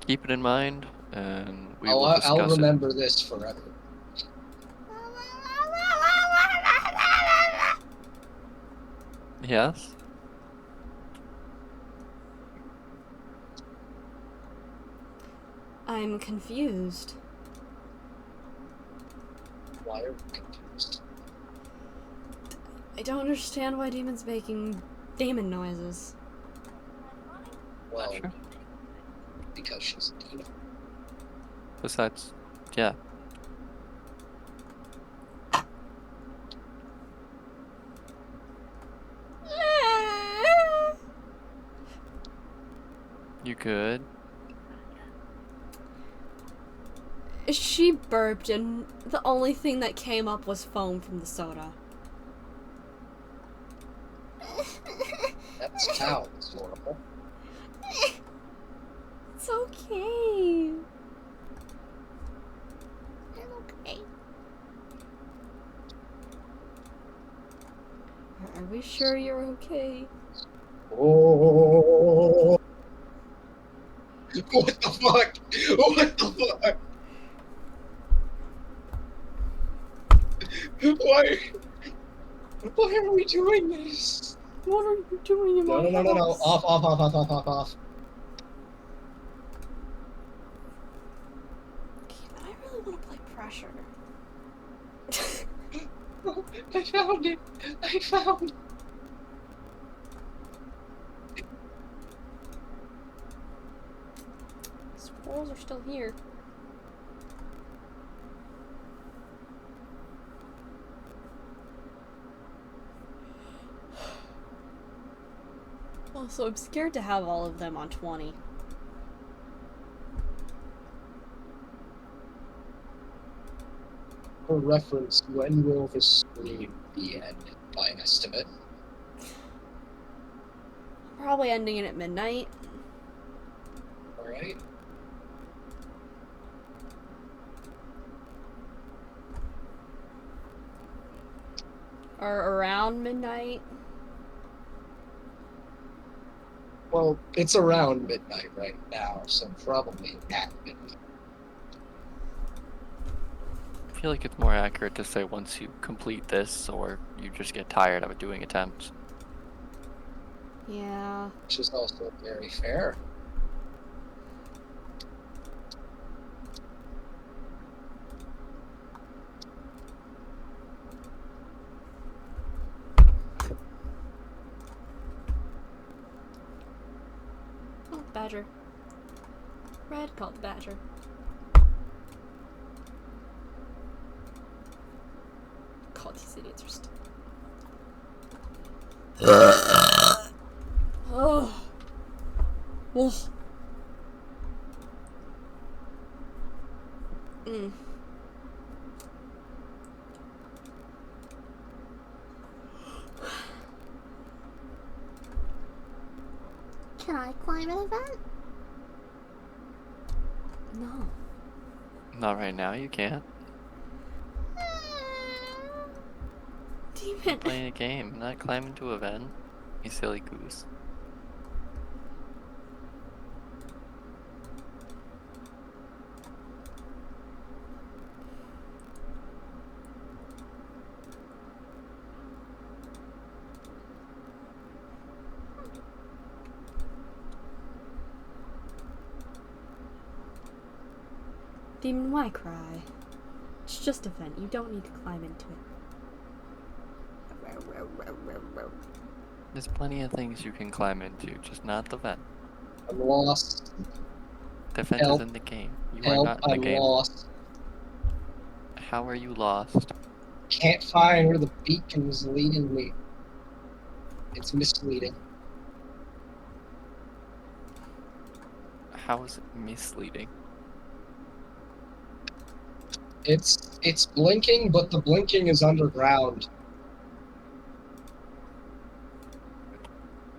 keep it in mind, and we will I'll discuss it. remember this forever. Yes? I'm confused. Why are we confused? I don't understand why Damon's making Damon noises. Well, Sure. because she's a demon. Besides, yeah. You could. She burped and the only thing that came up was foam from the soda. That sounds horrible. It's okay. I'm okay. Are we sure you're okay? Oh! What the fuck? What the fuck? Why are we doing this? What are you doing in No, my no, no, no, no. house? Off. I really want to play pressure. I found it. I found it. Squirrels are still here. Also, I'm scared to have all of them on 20. For reference, when will this stream be ended by an estimate? Probably ending it at midnight. Alright. Or around midnight. Well, it's around midnight right now, so probably at midnight. I feel like it's more accurate to say once you complete this, or you just get tired of doing attempts. Yeah. Which is also very fair. Oh, badger. Red called the badger. God, these idiots are still. Oh. Ugh. Can I climb an event? No. Not right now, you can't. Demon. Playing a game, not climbing to a vent. You silly goose. Demon, why cry? It's just a vent. You don't need to climb into it. There's plenty of things you can climb into, just not the vent. I'm lost. The vent is Help. in the game. You are Help, not in the I'm game. lost. How are you lost? Can't find where the beacon is leading me. It's misleading. How is it misleading? It's blinking, but the blinking is underground.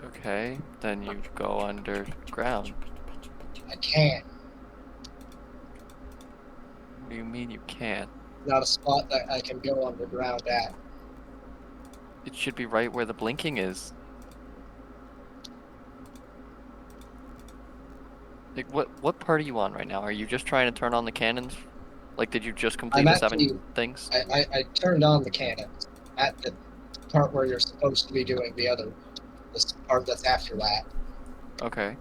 Okay, then you go underground. I can't. What do you mean you can't? Not a spot that I can go underground at. It should be right where the blinking is. Like, what part are you on right now? Are you just trying to turn on the cannons? Like, did you just complete I'm the actually. 7 things? I turned on the cannons at the part where you're supposed to be doing this part that's after that. Okay.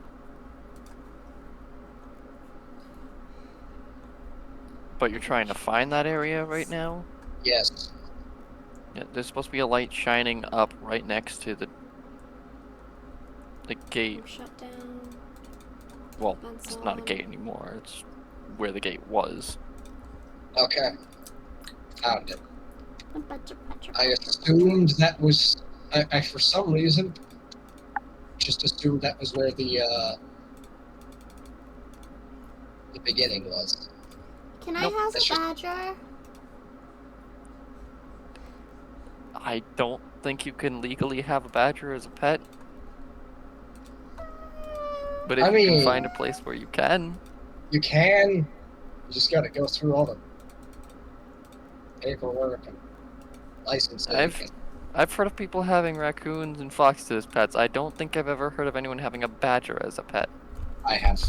But you're trying to find that area right now? Yes. Yeah, there's supposed to be a light shining up right next to the gate. Shut down. Well, Vents it's not a on. gate anymore. It's where the gate was. Okay. Found it. I assumed that was. I for some reason just assumed that was where the beginning was. Can I Nope, house that's a just- badger? I don't think you can legally have a badger as a pet. But if I you can mean- find a place where you can. You can. You just got to go through all the paperwork and licensing. I've heard of people having raccoons and foxes as pets. I don't think I've ever heard of anyone having a badger as a pet. I have.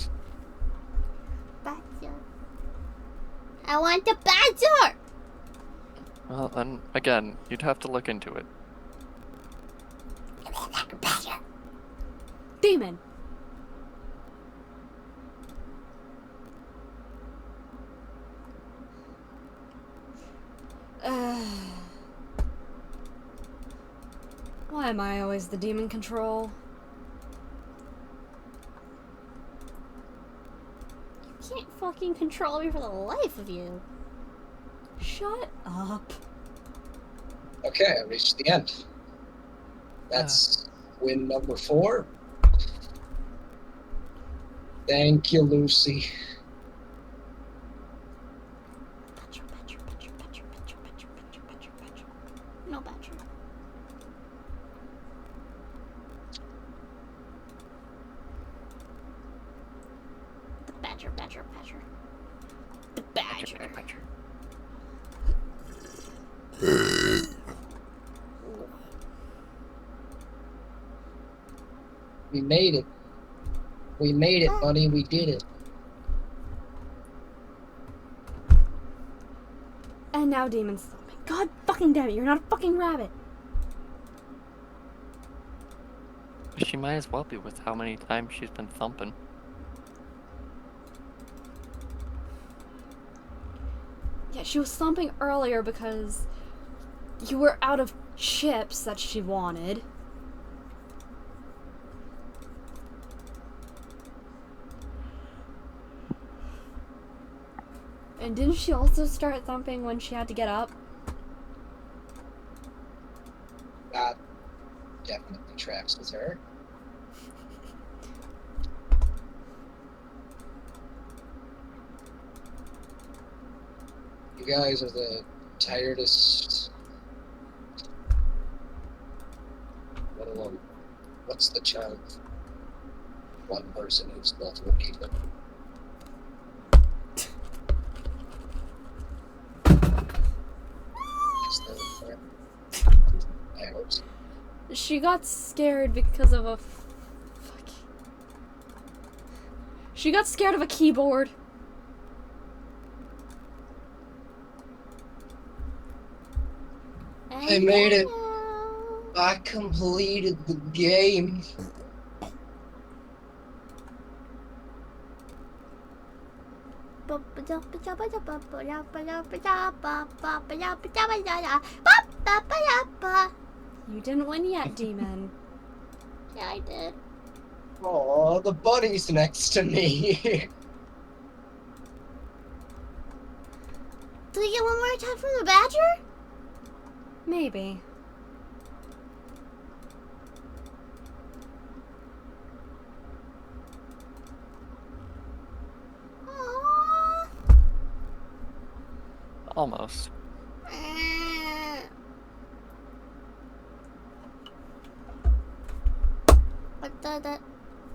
Badger. I want the badger! Well, then, again, you'd have to look into it. Badger. Demon. Why am I always the demon control? You can't fucking control me for the life of you. Shut up. Okay, I reached the end. That's win number 4. Thank you, Lucy. Badger, badger, badger, badger, badger, badger, badger, badger, badger. No badger. The badger, badger, badger. The badger. We made it. We made it, buddy. We did it. And now demon's thumping. God fucking damn it, you're not a fucking rabbit. She might as well be with how many times she's been thumping. Yeah, she was thumping earlier because you were out of chips that she wanted. And didn't she also start thumping when she had to get up? That definitely tracks with her. You guys are the tiredest. What's the chunk? one person who's multiple people. I hope so. She got scared because of a She got scared of a keyboard. I made it. I completed the game. You didn't win yet, demon. Yeah, I did. Oh, the bunny's next to me. Do we get one more time from the badger? Maybe. Aww. Almost. What the?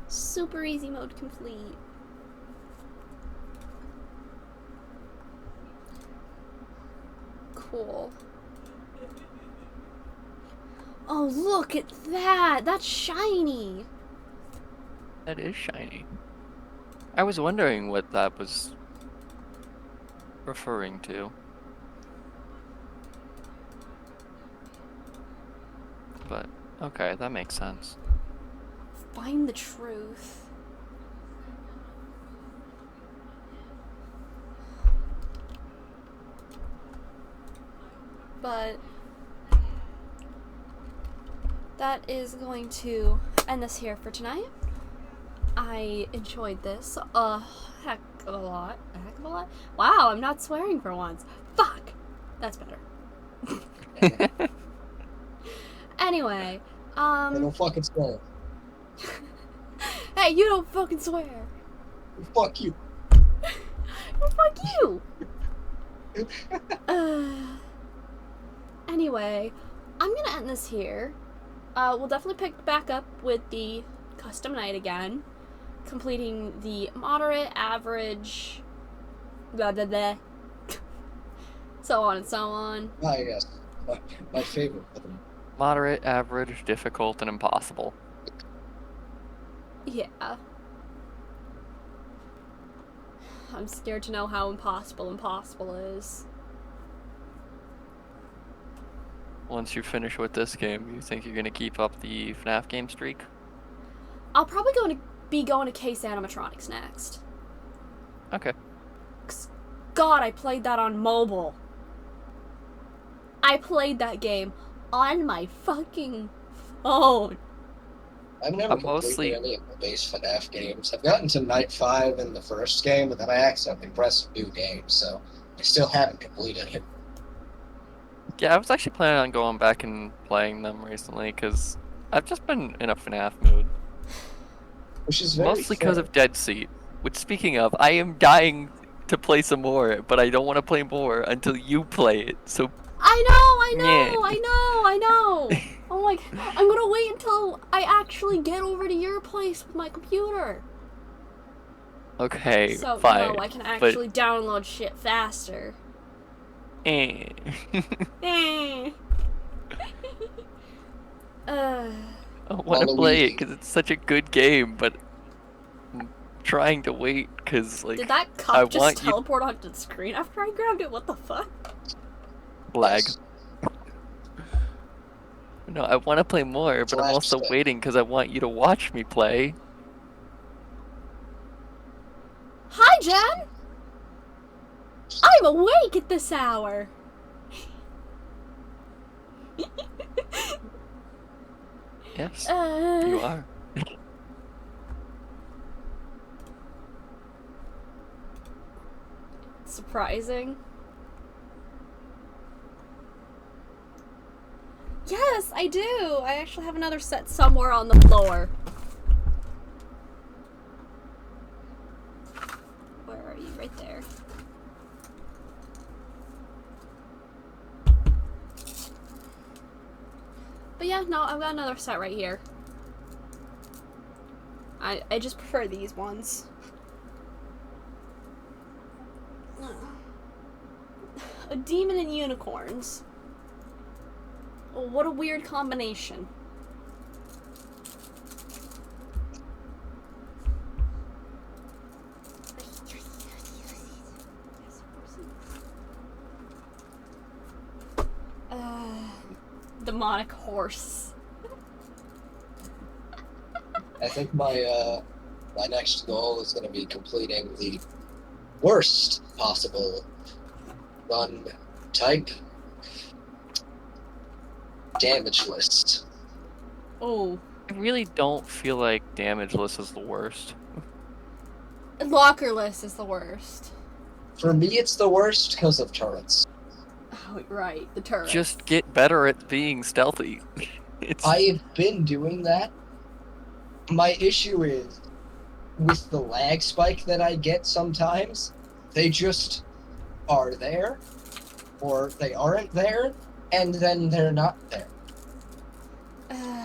Super easy mode complete. Cool. Oh, look at that! That's shiny! That is shiny. I was wondering what that was referring to. But, okay, that makes sense. Find the truth. But that is going to end this here for tonight. I enjoyed this a heck of a lot. A heck of a lot? Wow, I'm not swearing for once. Fuck! That's better. Anyway, I don't fucking swear. Hey, you don't fucking swear. Fuck you. Well, fuck you. Anyway, I'm gonna end this here. We'll definitely pick back up with the custom night again, completing the moderate, average, blah blah blah, so on and so on. Ah, yes. My favorite. Moderate, average, difficult, and impossible. Yeah. I'm scared to know how impossible is. Once you finish with this game, you think you're gonna keep up the FNAF game streak? I'll probably be going to Case Animatronics next. Okay. God, I played that on mobile. I played that game on my fucking phone. I've never completed any of the base FNAF games. I've gotten to Night 5 in the first game, but then I accidentally pressed new game, so I still haven't completed it. Yeah, I was actually planning on going back and playing them recently, because I've just been in a FNAF mood. Which is very Mostly because of Dead Seat. Which, speaking of, I am dying to play some more, but I don't want to play more until you play it, so... I know! Yeah. I'm like, I'm gonna wait until I actually get over to your place with my computer. Okay, so, fine. So I can actually download shit faster. Eh. Eh. I want to play it because it's such a good game, but I'm trying to wait because, like, did that cup just teleport onto the screen after I grabbed it? What the fuck? Lag. No, I want to play more, but I'm also waiting because I want you to watch me play. Hi, Jen! I'm awake at this hour! Yes, you are. Surprising. Yes, I do! I actually have another set somewhere on the floor. Where are you? Right there. But yeah, no, I've got another set right here. I just prefer these ones. A demon and unicorns. Oh, what a weird combination. Demonic horse. I think my next goal is going to be completing the worst possible run type damage list. Oh. I really don't feel like damageless is the worst. Lockerless is the worst. For me, it's the worst because of turrets. Oh, right, the turret. Just get better at being stealthy. I've been doing that. My issue is with the lag spike that I get sometimes, they just are there, or they aren't there, and then they're not there.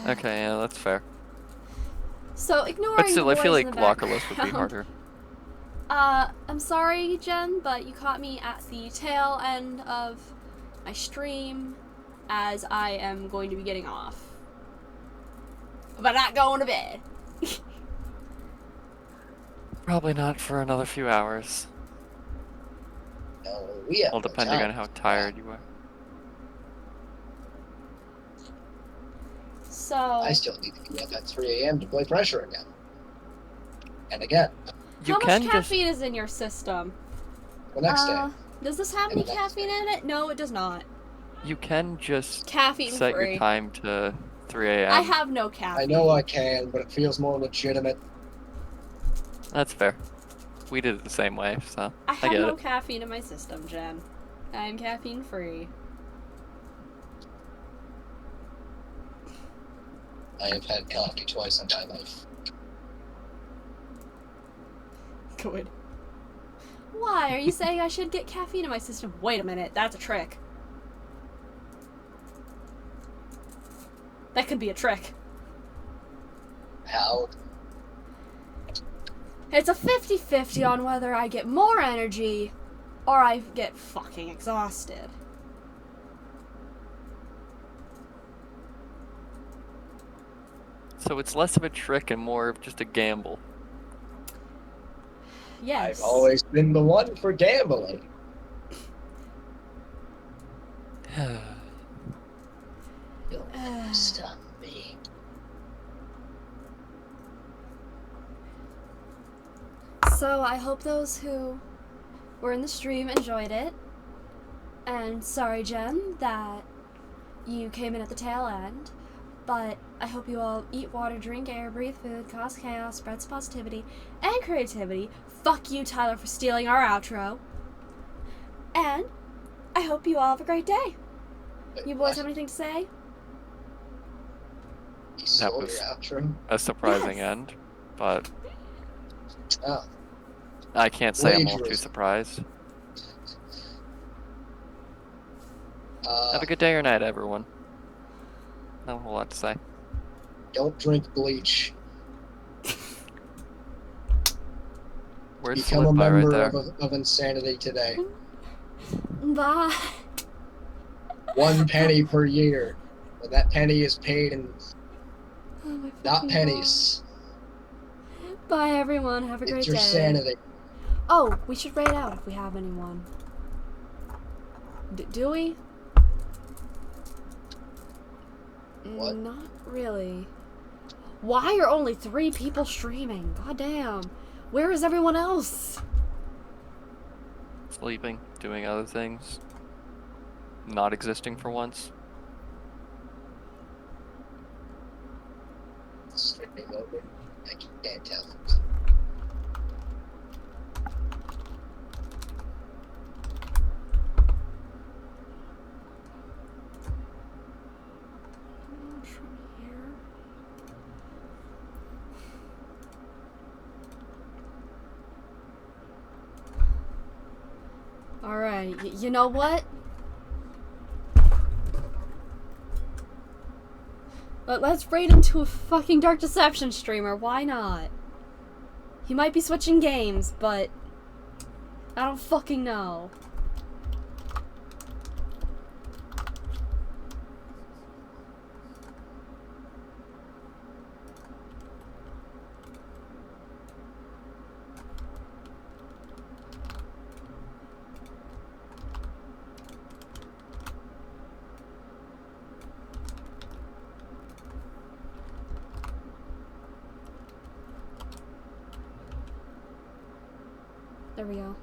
Okay, yeah, that's fair. So, ignoring But still, the I feel noise like in the lockerless would be background, harder. I'm sorry, Jen, but you caught me at the tail end of my stream, as I am going to be getting off. But not going to bed. Probably not for another few hours. No, we have Well, no depending time on how for tired you are. So... I still need to be up at 3 a.m. to play Pressure again. And again, You how can much just caffeine is in your system? the next day. Does this have And any the next caffeine in it? No, it does not. you can just Caffeine set free. your time to 3 a.m. I have no caffeine. I know I can, but it feels more legitimate. That's fair. We did it the same way, so I I have get no it. caffeine in my system, Jen. I'm caffeine free. I have had coffee twice in my life. Good. Why? Are you saying I should get caffeine in my system? Wait a minute, that's a trick. That could be a trick. How? It's a 50-50 on whether I get more energy or I get fucking exhausted. So it's less of a trick and more of just a gamble. Yes. I've always been the one for gambling. You'll stop me. So I hope those who were in the stream enjoyed it. And sorry, Jen, that you came in at the tail end. But I hope you all eat water, drink air, breathe food, cause chaos, spreads positivity and creativity. Fuck you, Tyler, for stealing our outro. And I hope you all have a great day. You boys have anything to say? You stole was- your outro? A surprising Yes. end, but Oh, I can't say I'm all too Plagiarism. surprised. Have a good day or night, everyone. Not a whole lot to say. don't drink bleach. Where's Become a Solid by right member there? of Insanity today. Bye. 1 penny per year. And that penny is paid in Oh my not fucking pennies. God. Bye, everyone. Have a great It's your day. sanity. Oh, we should rate out if we have anyone. Do we? What? Not really. Why are only 3 people streaming? God damn. Where is everyone else? Sleeping, doing other things, not existing for once. Stream over. I can't tell. From here. Alright, you know what? Let's raid into a fucking Dark Deception streamer, why not? He might be switching games, but I don't fucking know. There we go.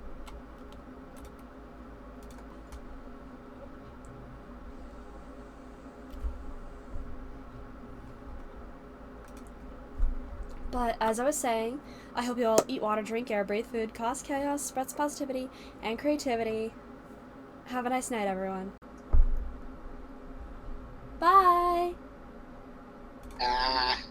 But as I was saying, I hope you all eat water, drink air, breathe food, cause chaos, spreads positivity and creativity. Have a nice night, everyone. Bye! Ah.